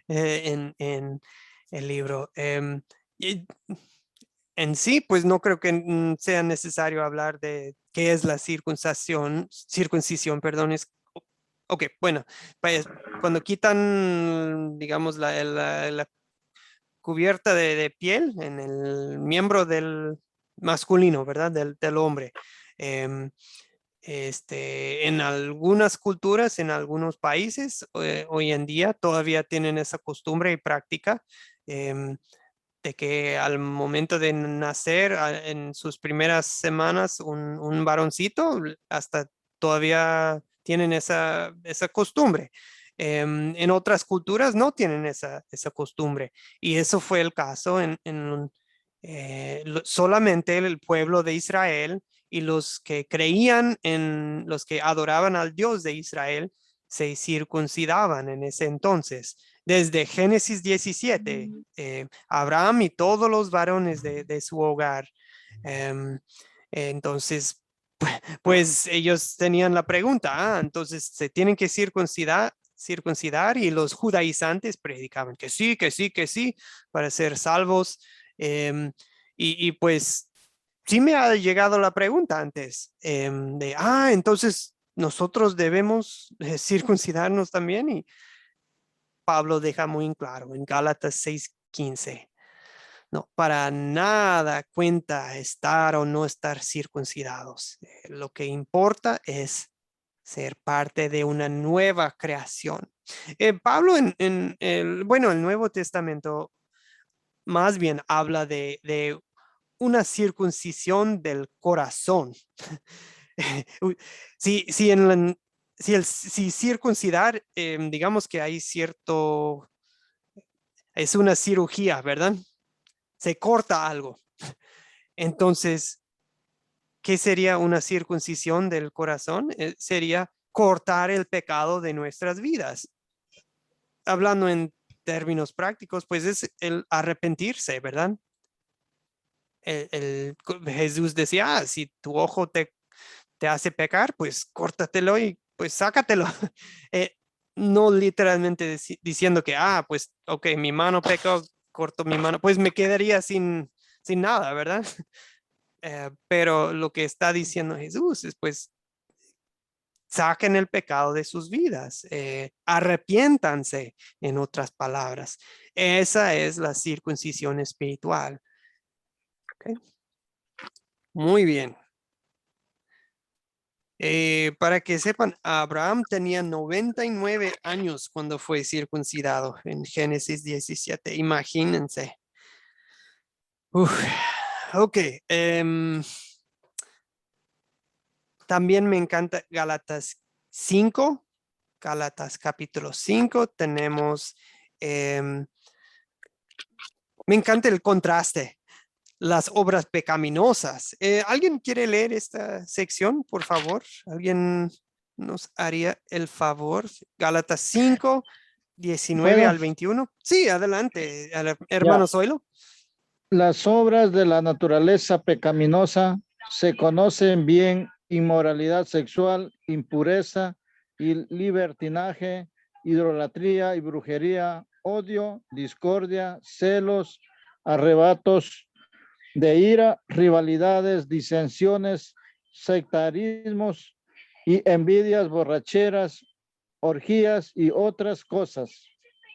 en el libro. Y en sí, pues no creo que sea necesario hablar de qué es la circuncisión, perdón. Ok, bueno, pues cuando quitan, digamos, la cubierta de piel en el miembro del masculino, ¿verdad? Del hombre. Em, en algunas culturas, en algunos países, hoy en día todavía tienen esa costumbre y práctica. De que al momento de nacer, en sus primeras semanas, un varoncito, hasta todavía tienen esa costumbre. En otras culturas no tienen esa costumbre. Y eso fue el caso solamente el pueblo de Israel y los que creían en los que adoraban al Dios de Israel se circuncidaban en ese entonces. Desde Génesis 17, Abraham y todos los varones de su hogar. Entonces, pues ellos tenían la pregunta, entonces se tienen que circuncidar y los judaizantes predicaban que sí, que sí, que sí, para ser salvos. Y pues sí me ha llegado la pregunta antes entonces nosotros debemos circuncidarnos también, y Pablo deja muy claro en Gálatas 6:15. No, para nada cuenta estar o no estar circuncidados. Lo que importa es ser parte de una nueva creación. Pablo el Nuevo Testamento más bien habla de una circuncisión del corazón. Si circuncidar, digamos que hay es una cirugía, ¿verdad? Se corta algo. Entonces, ¿qué sería una circuncisión del corazón? Sería cortar el pecado de nuestras vidas. Hablando en términos prácticos, pues es el arrepentirse, ¿verdad? Jesús decía, si tu ojo te hace pecar, pues córtatelo y pues sácatelo. No literalmente diciendo que, pues, ok, mi mano pecó, corto mi mano, pues me quedaría sin nada, ¿verdad? Pero lo que está diciendo Jesús es, pues, saquen el pecado de sus vidas, arrepiéntanse, en otras palabras. Esa es la circuncisión espiritual. ¿Okay? Muy bien. Para que sepan, Abraham tenía 99 años cuando fue circuncidado en Génesis 17. Imagínense. Ok. También me encanta Gálatas 5. Gálatas capítulo 5. Tenemos, me encanta el contraste. Las obras pecaminosas. ¿Alguien quiere leer esta sección, por favor? ¿Alguien nos haría el favor? Gálatas 5, 19 ¿Puedo? al 21. Sí, adelante, Ya. hermano Zoilo. Las obras de la naturaleza pecaminosa se conocen bien: inmoralidad sexual, impureza y libertinaje, idolatría y brujería, odio, discordia, celos, arrebatos de ira, rivalidades, disensiones, sectarismos y envidias, borracheras, orgías y otras cosas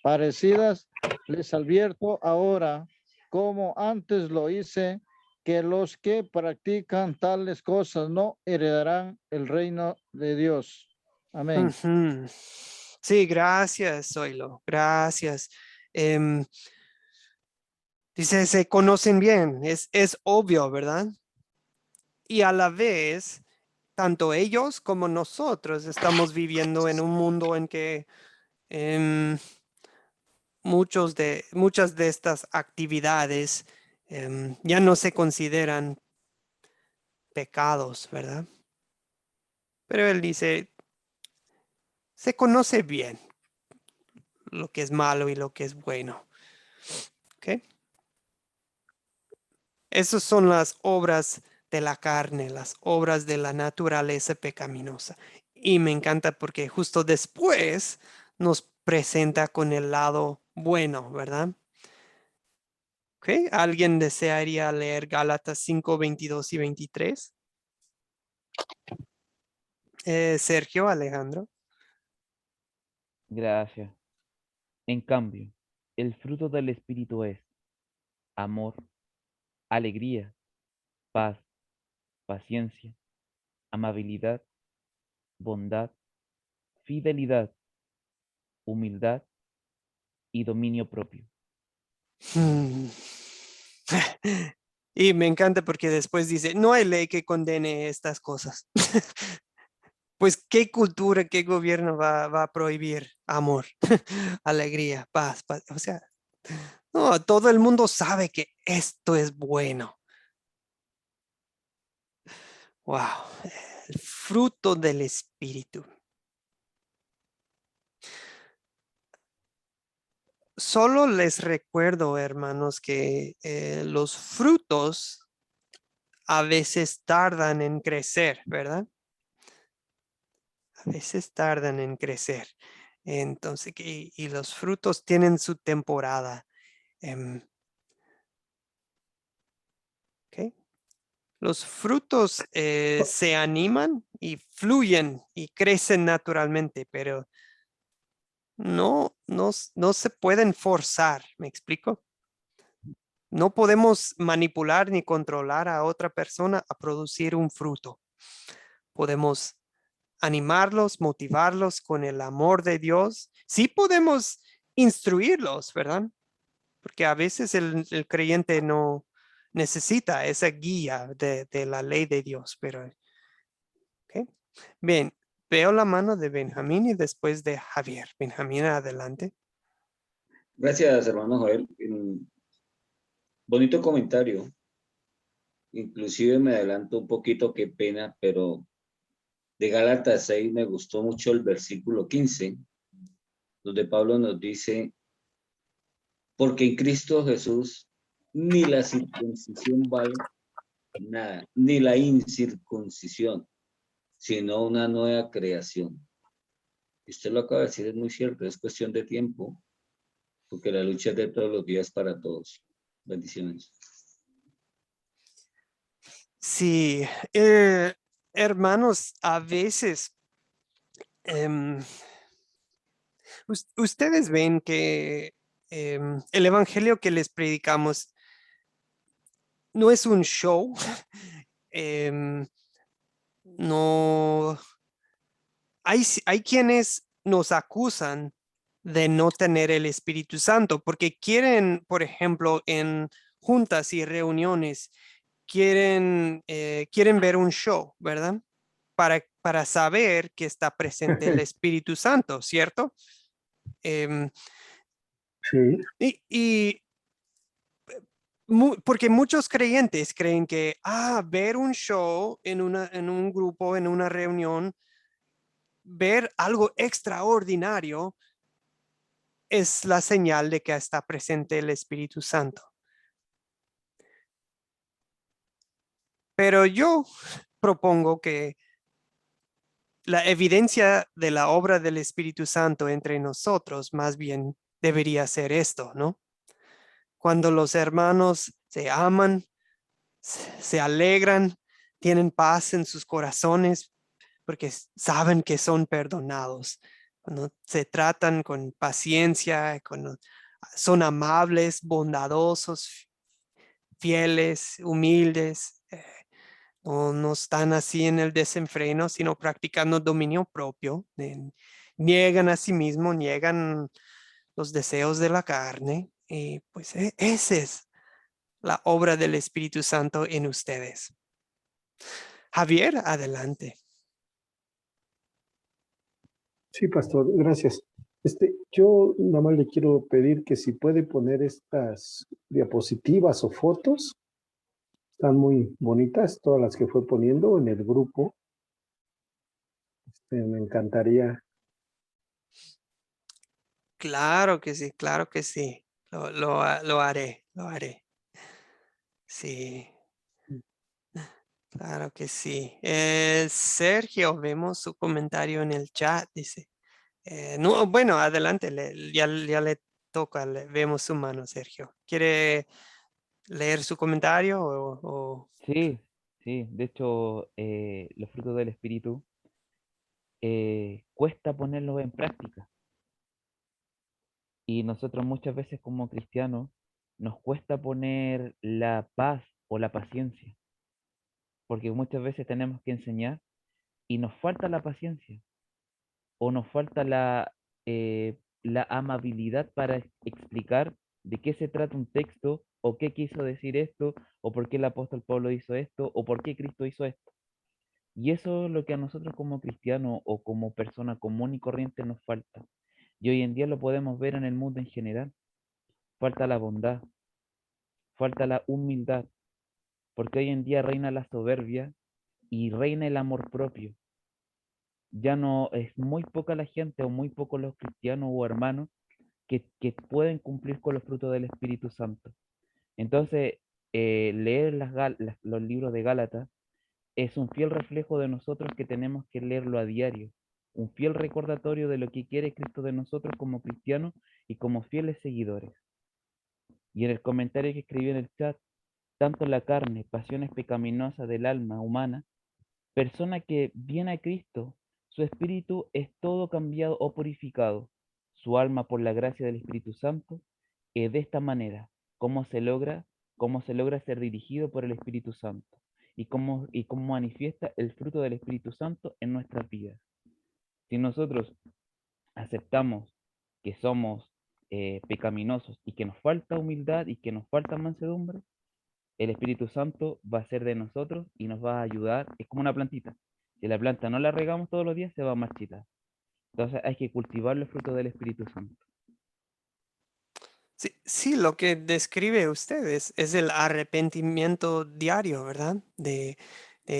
parecidas. Les advierto ahora, como antes lo hice, que los que practican tales cosas no heredarán el reino de Dios. Amén. Sí, gracias, Zoilo. Gracias. Dice, se conocen bien. Es obvio, ¿verdad? Y a la vez, tanto ellos como nosotros estamos viviendo en un mundo en que muchas de estas actividades ya no se consideran pecados, ¿verdad? Pero él dice, se conoce bien lo que es malo y lo que es bueno. ¿Ok? Esas son las obras de la carne, las obras de la naturaleza pecaminosa. Y me encanta porque justo después nos presenta con el lado bueno, ¿verdad? ¿Ok? ¿Alguien desearía leer Gálatas 5, 22 y 23? Sergio, Alejandro. Gracias. En cambio, el fruto del Espíritu es amor, alegría, paz, paciencia, amabilidad, bondad, fidelidad, humildad y dominio propio. Y me encanta porque después dice, no hay ley que condene estas cosas. Pues, ¿qué cultura, qué gobierno va a prohibir amor, alegría, paz? O sea, no, todo el mundo sabe que esto es bueno. Wow, el fruto del Espíritu. Solo les recuerdo, hermanos, que los frutos a veces tardan en crecer, ¿verdad? A veces tardan en crecer. Entonces, y los frutos tienen su temporada. ¿Ok? Los frutos se animan y fluyen y crecen naturalmente, pero no se pueden forzar, ¿me explico? No podemos manipular ni controlar a otra persona a producir un fruto. Podemos animarlos, motivarlos con el amor de Dios. Sí podemos instruirlos, ¿verdad? Porque a veces el creyente no necesita esa guía de la ley de Dios, pero, ¿ok? Bien, veo la mano de Benjamín y después de Javier. Benjamín, adelante. Gracias, hermano Joel. Bonito comentario. Inclusive me adelanto un poquito, qué pena, pero de Gálatas 6 me gustó mucho el versículo 15, donde Pablo nos dice, porque en Cristo Jesús ni la circuncisión vale nada, ni la incircuncisión, sino una nueva creación. Y usted lo acaba de decir, es muy cierto, es cuestión de tiempo, porque la lucha es de todos los días para todos. Bendiciones. Sí, hermanos, a veces ustedes ven que el evangelio que les predicamos no es un show. No, hay quienes nos acusan de no tener el Espíritu Santo porque quieren, por ejemplo, en juntas y reuniones, quieren ver un show, ¿verdad? Para saber que está presente el Espíritu Santo, ¿cierto? Em, Sí, y porque muchos creyentes creen que ver un show en un grupo, en una reunión, ver algo extraordinario es la señal de que está presente el Espíritu Santo. Pero yo propongo que la evidencia de la obra del Espíritu Santo entre nosotros más bien debería ser esto, ¿no? Cuando los hermanos se aman, se alegran, tienen paz en sus corazones porque saben que son perdonados. Cuando se tratan con paciencia, cuando son amables, bondadosos, fieles, humildes, no están así en el desenfreno, sino practicando dominio propio, niegan a sí mismo, niegan los deseos de la carne, y pues esa es la obra del Espíritu Santo en ustedes. Javier, adelante. sí, pastor, gracias. Yo nada más le quiero pedir que si puede poner estas diapositivas o fotos, están muy bonitas, todas las que fue poniendo en el grupo. Me encantaría. Claro que sí, claro que sí. Lo haré, lo haré. Sí, claro que sí. Sergio, vemos su comentario en el chat, dice. No, bueno, adelante, ya le toca, vemos su mano, Sergio. ¿Quiere leer su comentario o? Sí, sí, de hecho, los frutos del Espíritu cuesta ponerlos en práctica. Y nosotros muchas veces como cristianos nos cuesta poner la paz o la paciencia, porque muchas veces tenemos que enseñar y nos falta la paciencia o nos falta la amabilidad para explicar de qué se trata un texto o qué quiso decir esto o por qué el apóstol Pablo hizo esto o por qué Cristo hizo esto. Y eso es lo que a nosotros como cristianos o como persona común y corriente nos falta. Y hoy en día lo podemos ver en el mundo en general. Falta la bondad, falta la humildad, porque hoy en día reina la soberbia y reina el amor propio. Ya no es muy poca la gente o muy pocos los cristianos o hermanos que pueden cumplir con los frutos del Espíritu Santo. Entonces, leer los libros de Gálatas es un fiel reflejo de nosotros que tenemos que leerlo a diario, un fiel recordatorio de lo que quiere Cristo de nosotros como cristianos y como fieles seguidores. Y en el comentario que escribió en el chat, tanto la carne, pasiones pecaminosas del alma humana, persona que viene a Cristo, su espíritu es todo cambiado o purificado, su alma por la gracia del Espíritu Santo, de esta manera, ¿cómo se logra? ¿Cómo se logra ser dirigido por el Espíritu Santo? ¿Y cómo manifiesta el fruto del Espíritu Santo en nuestras vidas? Si nosotros aceptamos que somos pecaminosos y que nos falta humildad y que nos falta mansedumbre, el Espíritu Santo va a ser de nosotros y nos va a ayudar. Es como una plantita. Si la planta no la regamos todos los días, se va a marchitar. Entonces hay que cultivar los frutos del Espíritu Santo. Sí, sí, lo que describe usted es el arrepentimiento diario, ¿verdad? De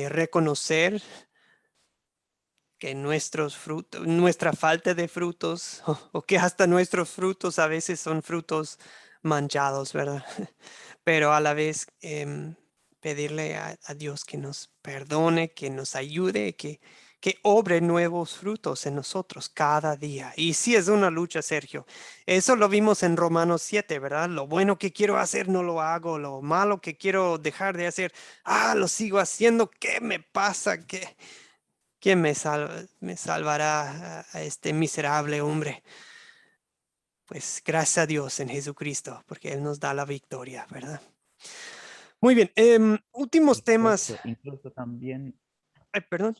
reconocer que nuestros frutos, nuestra falta de frutos, o que hasta nuestros frutos a veces son frutos manchados, ¿verdad? Pero a la vez pedirle a Dios que nos perdone, que nos ayude, que obre nuevos frutos en nosotros cada día. Y sí es una lucha, Sergio. Eso lo vimos en Romanos 7, ¿verdad? Lo bueno que quiero hacer no lo hago, lo malo que quiero dejar de hacer, lo sigo haciendo. ¿Qué me pasa? ¿Quién me salvará a este miserable hombre? Pues gracias a Dios en Jesucristo, porque Él nos da la victoria, ¿verdad? Muy bien, últimos temas. Exacto. Incluso también, Ay, perdón.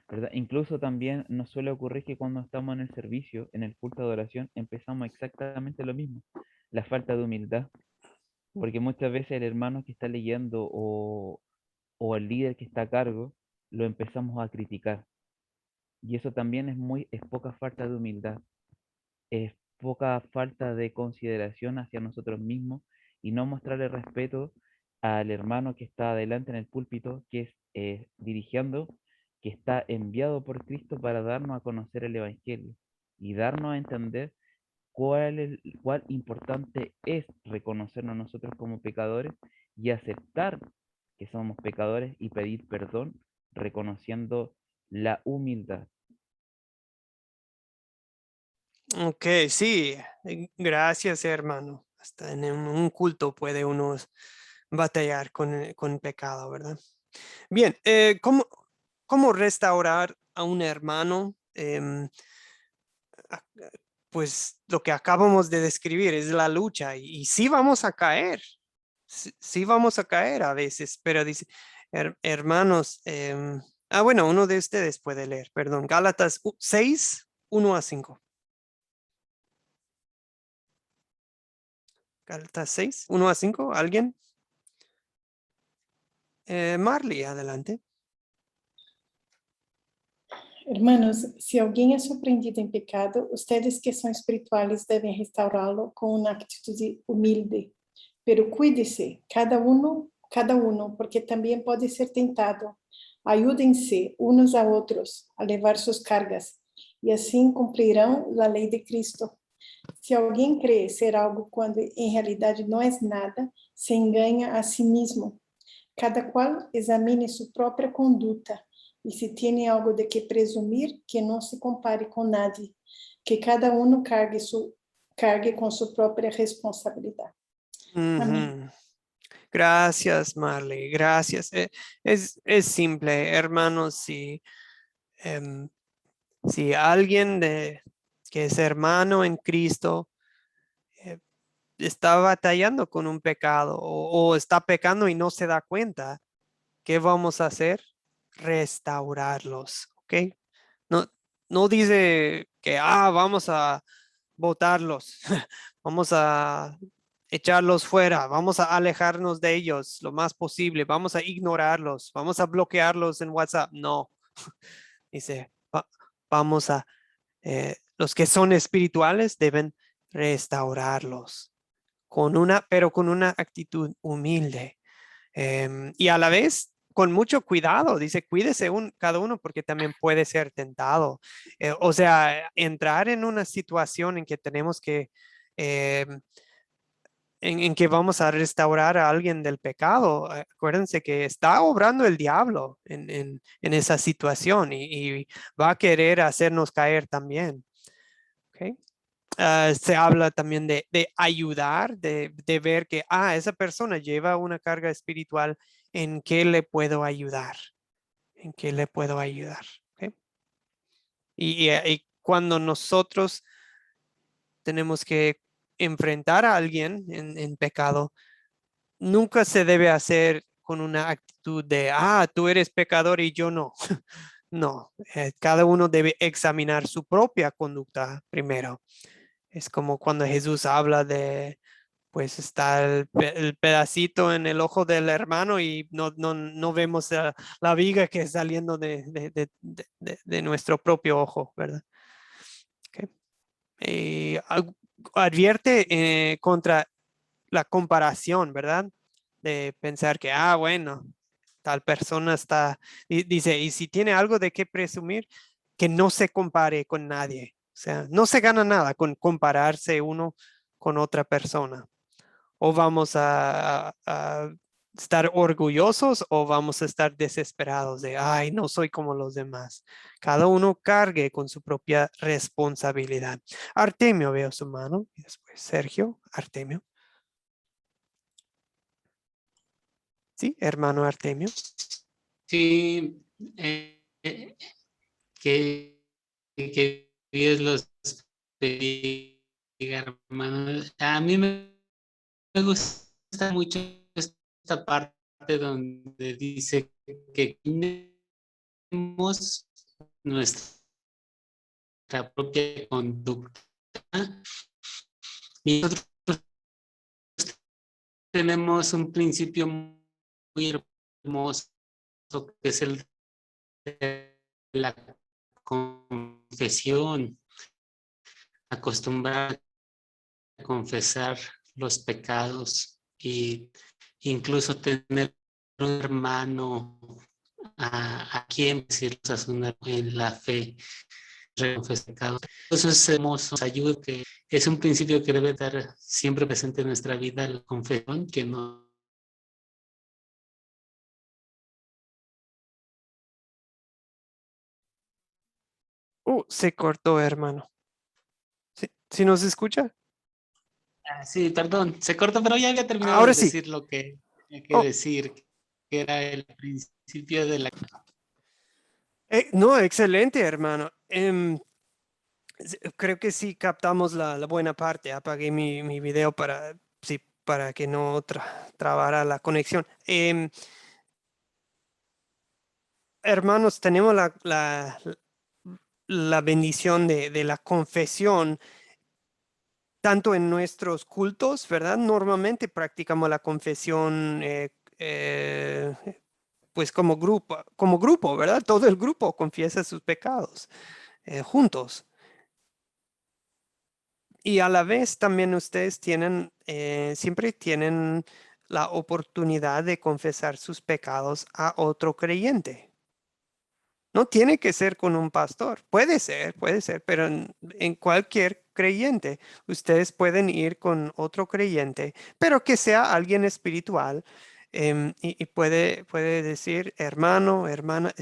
¿verdad? Incluso también nos suele ocurrir que cuando estamos en el servicio, en el culto de adoración, empezamos exactamente lo mismo. La falta de humildad. Porque muchas veces el hermano que está leyendo o el líder que está a cargo, lo empezamos a criticar. Y eso también es poca falta de humildad, es poca falta de consideración hacia nosotros mismos y no mostrarle respeto al hermano que está adelante en el púlpito, que es dirigiendo, que está enviado por Cristo para darnos a conocer el Evangelio y darnos a entender cuál importante es reconocernos nosotros como pecadores y aceptar que somos pecadores y pedir perdón, reconociendo la humildad. Ok, sí, gracias, hermano. Hasta en un culto puede uno batallar con pecado, ¿verdad? Bien, ¿cómo restaurar a un hermano? A- Pues lo que acabamos de describir es la lucha y sí vamos a caer, sí vamos a caer a veces, pero dice, hermanos, bueno, uno de ustedes puede leer, perdón, Gálatas 6, 1 a 5. Gálatas 6, 1 a 5, ¿alguien? Marley, adelante. Hermanos, si alguém é surpreendido em pecado, ustedes que são espirituales devem restaurá-lo com uma atitude humilde. Pero cuide-se, cada uno, porque também pode ser tentado. Ayúdense unos a outros a levar suas cargas, e assim cumprirão a lei de Cristo. Se alguém crê ser algo quando em realidade não é nada, se engana a si mesmo. Cada qual examine sua própria conduta, e se tem algo de que presumir, que não se compare com nadie, que cada um cargue com sua própria responsabilidade. Amém. Ujú. Gracias, Marley, gracias. Es simple, hermanos, si alguien que es hermano en Cristo está batallando con un pecado o está pecando y no se da cuenta, ¿qué vamos a hacer? Restaurarlos, ¿ok? No, no dice que, vamos a votarlos, vamos a echarlos fuera, vamos a alejarnos de ellos lo más posible, vamos a ignorarlos, vamos a bloquearlos en WhatsApp. No, dice, vamos a, los que son espirituales deben restaurarlos pero con una actitud humilde. Y a la vez con mucho cuidado, dice, cuídese cada uno porque también puede ser tentado. O sea, entrar en una situación en que tenemos que, en que vamos a restaurar a alguien del pecado. Acuérdense que está obrando el diablo en esa situación y va a querer hacernos caer también. ¿Okay? Se habla también de ayudar, de ver que, esa persona lleva una carga espiritual, ¿en qué le puedo ayudar? ¿En qué le puedo ayudar? ¿Okay? Y cuando nosotros tenemos que enfrentar a alguien en pecado, nunca se debe hacer con una actitud de, tú eres pecador y yo no. No, cada uno debe examinar su propia conducta primero. Es como cuando Jesús habla de, pues está el pedacito en el ojo del hermano y no vemos la viga que es saliendo de nuestro propio ojo, ¿verdad? Okay. Advierte contra la comparación, ¿verdad? De pensar que, bueno, tal persona dice, y si tiene algo de qué presumir, que no se compare con nadie. O sea, no se gana nada con compararse uno con otra persona. O vamos a estar orgullosos o vamos a estar desesperados de, no soy como los demás. Cada uno cargue con su propia responsabilidad. Artemio, veo su mano. Y después Sergio, Artemio. Sí, hermano Artemio. Sí, que Dios los bendiga, hermano. A mí me gusta mucho esta parte donde dice que tenemos nuestra propia conducta y nosotros tenemos un principio muy hermoso que es el de la confesión, acostumbrar a confesar los pecados y incluso tener un hermano a quien decirlos en la fe, reconfesar pecados. Eso es hermoso, nos ayuda, que es un principio que debe estar siempre presente en nuestra vida, la confesión, que no. Se cortó, hermano. ¿Sí nos escucha? Sí, perdón, se cortó, pero ya había terminado Ahora de sí. decir lo que hay que Oh, decir, que era el principio de la. no, excelente, hermano. Creo que sí captamos la buena parte. Apagué mi video para que no trabara la conexión. Hermanos, tenemos la bendición de la confesión tanto en nuestros cultos, ¿verdad? Normalmente practicamos la confesión pues como grupo, ¿verdad? Todo el grupo confiesa sus pecados juntos. Y a la vez también ustedes siempre tienen la oportunidad de confesar sus pecados a otro creyente. No tiene que ser con un pastor, puede ser, pero en cualquier creyente, ustedes pueden ir con otro creyente, pero que sea alguien espiritual y puede decir, hermano, hermana,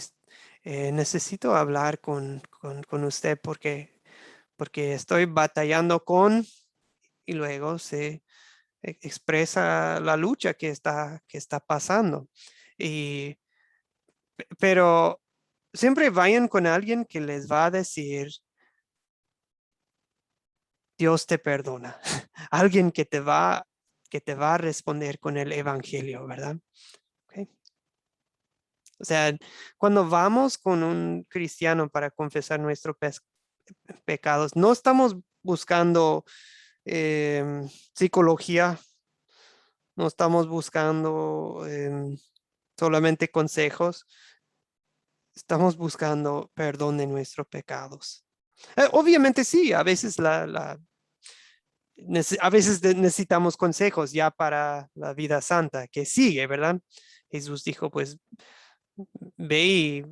necesito hablar con usted porque estoy batallando y luego se expresa la lucha que está pasando. Pero siempre vayan con alguien que les va a decir, Dios te perdona. Alguien que te va a responder con el evangelio, ¿verdad? Okay. O sea, cuando vamos con un cristiano para confesar nuestros pecados, no estamos buscando psicología, no estamos buscando solamente consejos, estamos buscando perdón de nuestros pecados. Obviamente sí, a veces a veces necesitamos consejos ya para la vida santa que sigue, ¿verdad? Jesús dijo, pues ve y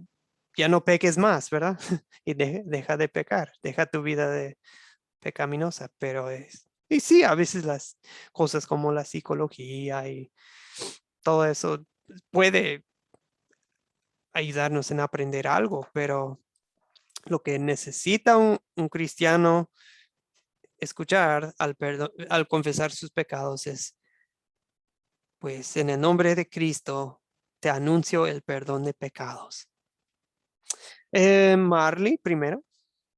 ya no peques más, ¿verdad? Y deja de pecar, deja tu vida pecaminosa, pero y sí, a veces las cosas como la psicología y todo eso puede ayudarnos en aprender algo, pero lo que necesita un cristiano escuchar al confesar sus pecados es, pues en el nombre de Cristo te anuncio el perdón de pecados. Marley, primero.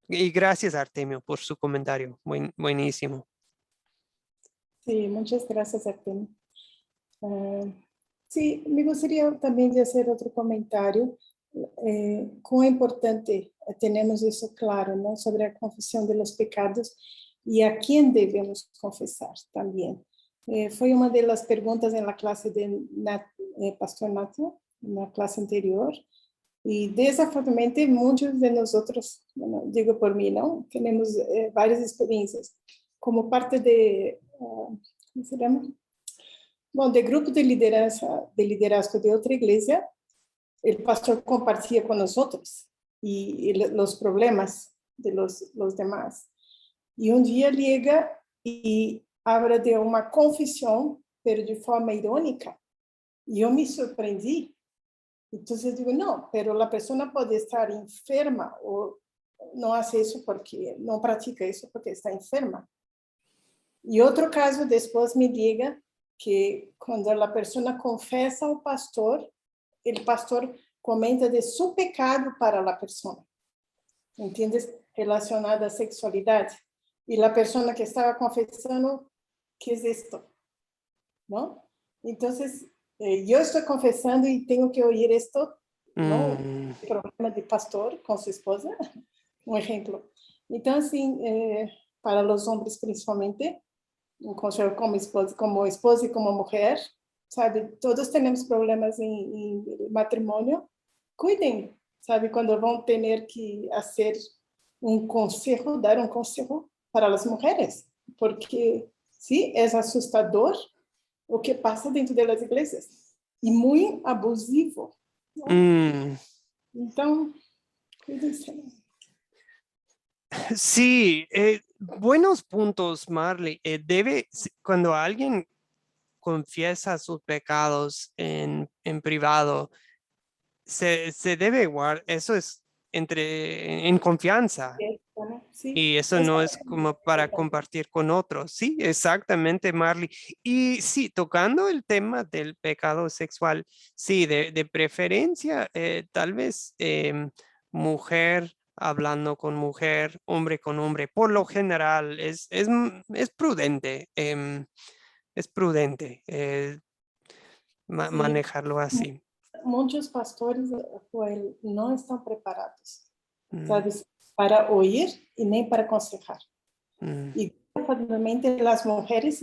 Y gracias, Artemio, por su comentario. Buenísimo. Sí, muchas gracias, Artemio. Sí, me gustaría también de hacer otro comentario. Cuán importante tenemos eso claro, ¿no? Sobre la confesión de los pecados y a quién debemos confesar también. Fue una de las preguntas en la clase de Pastor Nato, en la clase anterior. Y desafortunadamente muchos de nosotros, bueno, digo por mí, ¿no? Tenemos varias experiencias como parte de, ¿cómo se llama? Bueno, de grupo de liderazgo de otra iglesia, el pastor compartía con nosotros y los problemas de los demás. Y un día llega y habla de una confesión, pero de forma irónica. Y yo me sorprendí. Entonces digo, no, pero la persona puede estar enferma o no hace eso porque, no practica eso porque está enferma. Y otro caso después me diga que cuando la persona confesa al pastor, el pastor comenta de su pecado para la persona, ¿entiendes? Relacionada a sexualidad. Y la persona que estaba confesando, ¿qué es esto? ¿No? Entonces, yo estoy confesando y tengo que oír esto, ¿no? El problema de pastor con su esposa, un ejemplo. Entonces, para los hombres principalmente, un consejo como esposa y como mujer, sabe? Todos tenemos problemas en matrimonio. Cuiden, sabe? Cuando van a tener que hacer un consejo, dar un consejo para las mujeres, porque sí, es asustador o que pasa dentro de las iglesias y muy abusivo, ¿no? Então, cuídense. Sí, buenos puntos, Marley. Cuando alguien confiesa sus pecados en privado, se debe guardar, eso es en confianza. Sí, Y eso no es como para compartir con otros. Sí, exactamente, Marley. Y sí, tocando el tema del pecado sexual, sí, de preferencia, tal vez mujer hablando con mujer, hombre con hombre, por lo general es prudente, es prudente Sí, manejarlo así. muchos pastores no están preparados, Mm, ¿sabes? Para oír y ni para aconsejar. mm, Y desafortunadamente las mujeres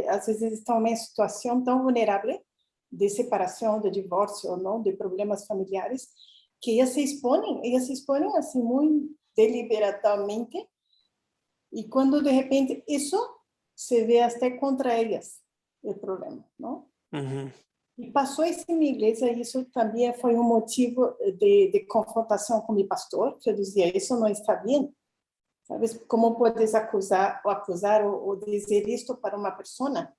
a veces están en una situación tan vulnerable de separación, de divorcio, ¿no? De problemas familiares, que ellas se exponen así muy deliberadamente y cuando de repente eso se ve hasta contra ellas el problema, ¿no? ujú. E passou isso em minha igreja, e isso também foi um motivo de confrontação com o pastor, que eu dizia, isso não está bem. Sabes, como podes acusar ou dizer isto para uma pessoa?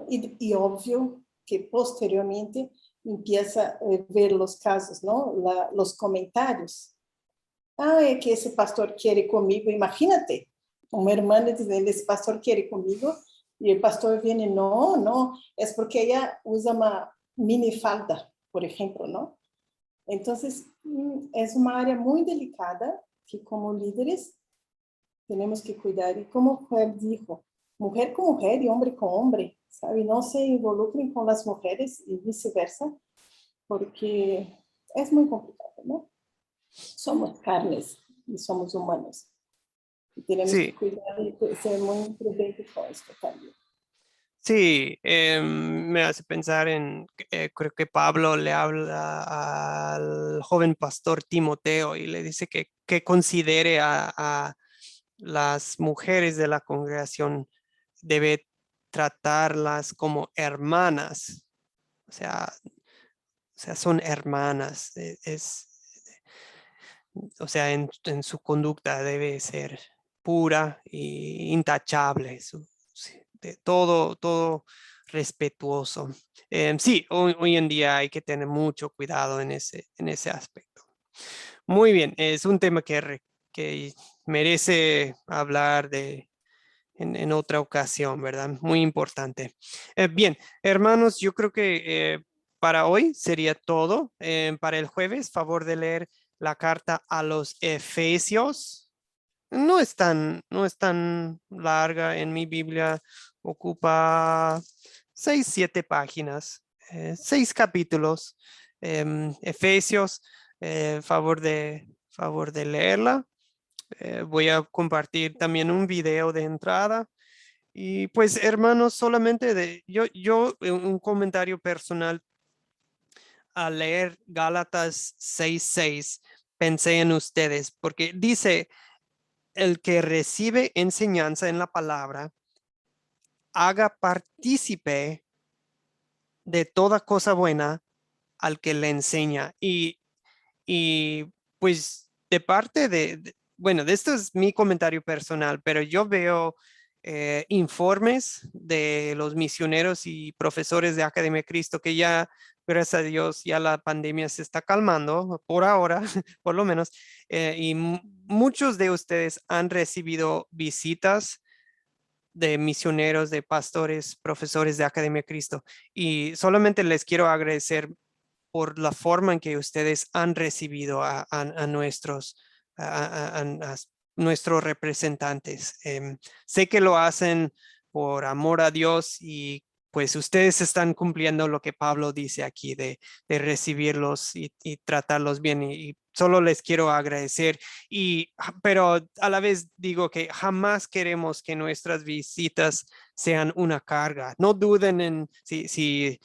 E óbvio que posteriormente empieza a ver os casos, não? Os comentários. Ah, é que esse pastor quer comigo, imagínate, uma irmã dizendo, esse pastor quer comigo, e o pastor vem, não, é porque ela usa uma minifalda, por exemplo, não? Então, é uma área muito delicada que, como líderes, temos que cuidar. E como Joel dijo, mulher com mulher e homem com homem, sabe? Não se involucrem com as mulheres e vice-versa, porque é muito complicado, não? Somos carnes e somos humanos. E temos que Sí. cuidar e ser muito prudentes com isso também. Sí, me hace pensar en, creo que Pablo le habla al joven pastor Timoteo y le dice que considere a las mujeres de la congregación, debe tratarlas como hermanas, o sea, son hermanas, o sea, en su conducta debe ser pura e intachable, sí, de todo respetuoso. Sí, hoy en día hay que tener mucho cuidado en ese aspecto. Muy bien, es un tema que merece hablar en otra ocasión, ¿verdad? Muy importante. Bien, hermanos, yo creo que para hoy sería todo. Para el jueves, favor de leer la carta a los Efesios. No es tan larga en mi Biblia, ocupa 6, 7 páginas, 6 capítulos. Efesios, favor de leerla. Voy a compartir también un video de entrada. Y pues, hermanos, solamente yo un comentario personal al leer Gálatas 6:6, pensé en ustedes, porque dice, el que recibe enseñanza en la palabra, haga partícipe de toda cosa buena al que le enseña. Y pues de parte bueno, de esto es mi comentario personal, pero yo veo informes de los misioneros y profesores de Academia Cristo que ya, gracias a Dios, ya la pandemia se está calmando por ahora, por lo menos, y muchos de ustedes han recibido visitas de misioneros, de pastores, profesores de Academia Cristo, y solamente les quiero agradecer por la forma en que ustedes han recibido a nuestros representantes. Sé que lo hacen por amor a Dios y pues ustedes están cumpliendo lo que Pablo dice aquí de recibirlos y tratarlos bien y solo les quiero agradecer. Pero a la vez digo que jamás queremos que nuestras visitas sean una carga. No duden en si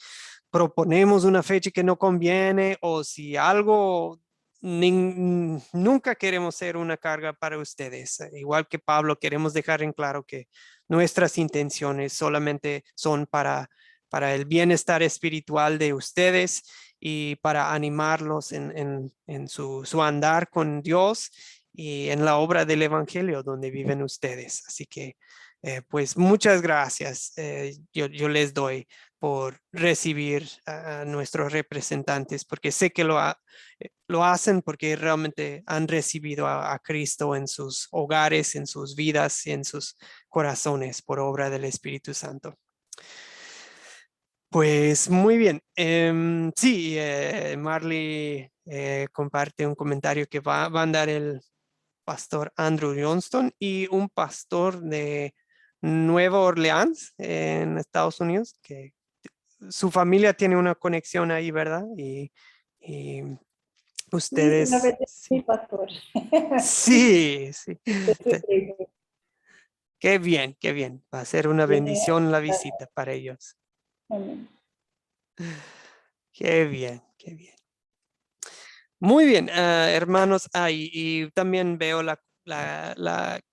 proponemos una fecha que no conviene o si algo, nunca queremos ser una carga para ustedes. Igual que Pablo, queremos dejar en claro que nuestras intenciones solamente son para el bienestar espiritual de ustedes y para animarlos en su andar con Dios y en la obra del Evangelio donde viven ustedes. Así que, pues muchas gracias. Yo les doy por recibir a nuestros representantes, porque sé que lo hacen porque realmente han recibido a Cristo en sus hogares, en sus vidas y en sus corazones por obra del Espíritu Santo. Pues muy bien. Sí, Marley comparte un comentario que va a mandar el pastor Andrew Johnston y un pastor de Nueva Orleans en Estados Unidos, que su familia tiene una conexión ahí, ¿verdad? Y Sí, una ustedes, vez mi sí, pastor. sí, sí. Es su primo. Qué bien, qué bien. Va a ser una Tiene, bendición la visita para ellos. amén. Qué bien, qué bien. Muy bien, hermanos. Y también veo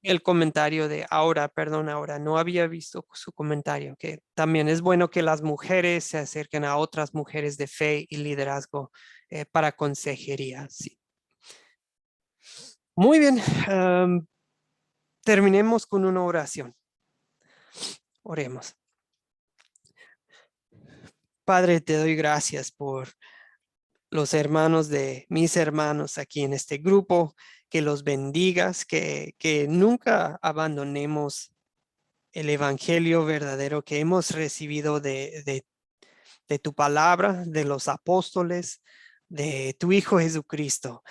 el comentario de Aura, perdón, Aura, no había visto su comentario, que también es bueno que las mujeres se acerquen a otras mujeres de fe y liderazgo para consejería. Sí. Muy bien, terminemos con una oración. Oremos. Padre, te doy gracias por los hermanos de mis hermanos aquí en este grupo, que los bendigas, que nunca abandonemos el evangelio verdadero que hemos recibido de tu palabra, de los apóstoles, de tu Hijo Jesucristo.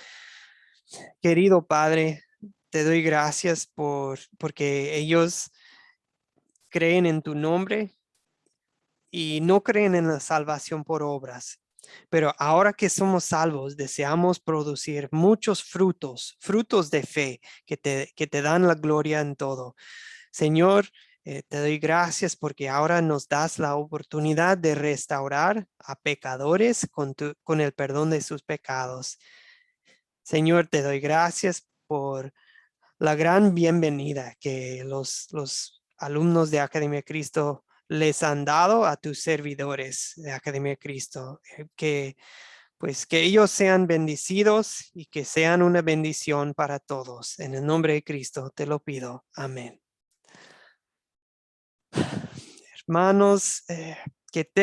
Querido Padre, te doy gracias porque ellos creen en tu nombre y no creen en la salvación por obras. Pero ahora que somos salvos, deseamos producir muchos frutos de fe que te dan la gloria en todo. Señor, Te doy gracias porque ahora nos das la oportunidad de restaurar a pecadores con el perdón de sus pecados. Señor, te doy gracias por la gran bienvenida que los alumnos de Academia Cristo les han dado a tus servidores de Academia Cristo. Que ellos sean bendecidos y que sean una bendición para todos. En el nombre de Cristo te lo pido. Amén. Hermanos, que tengan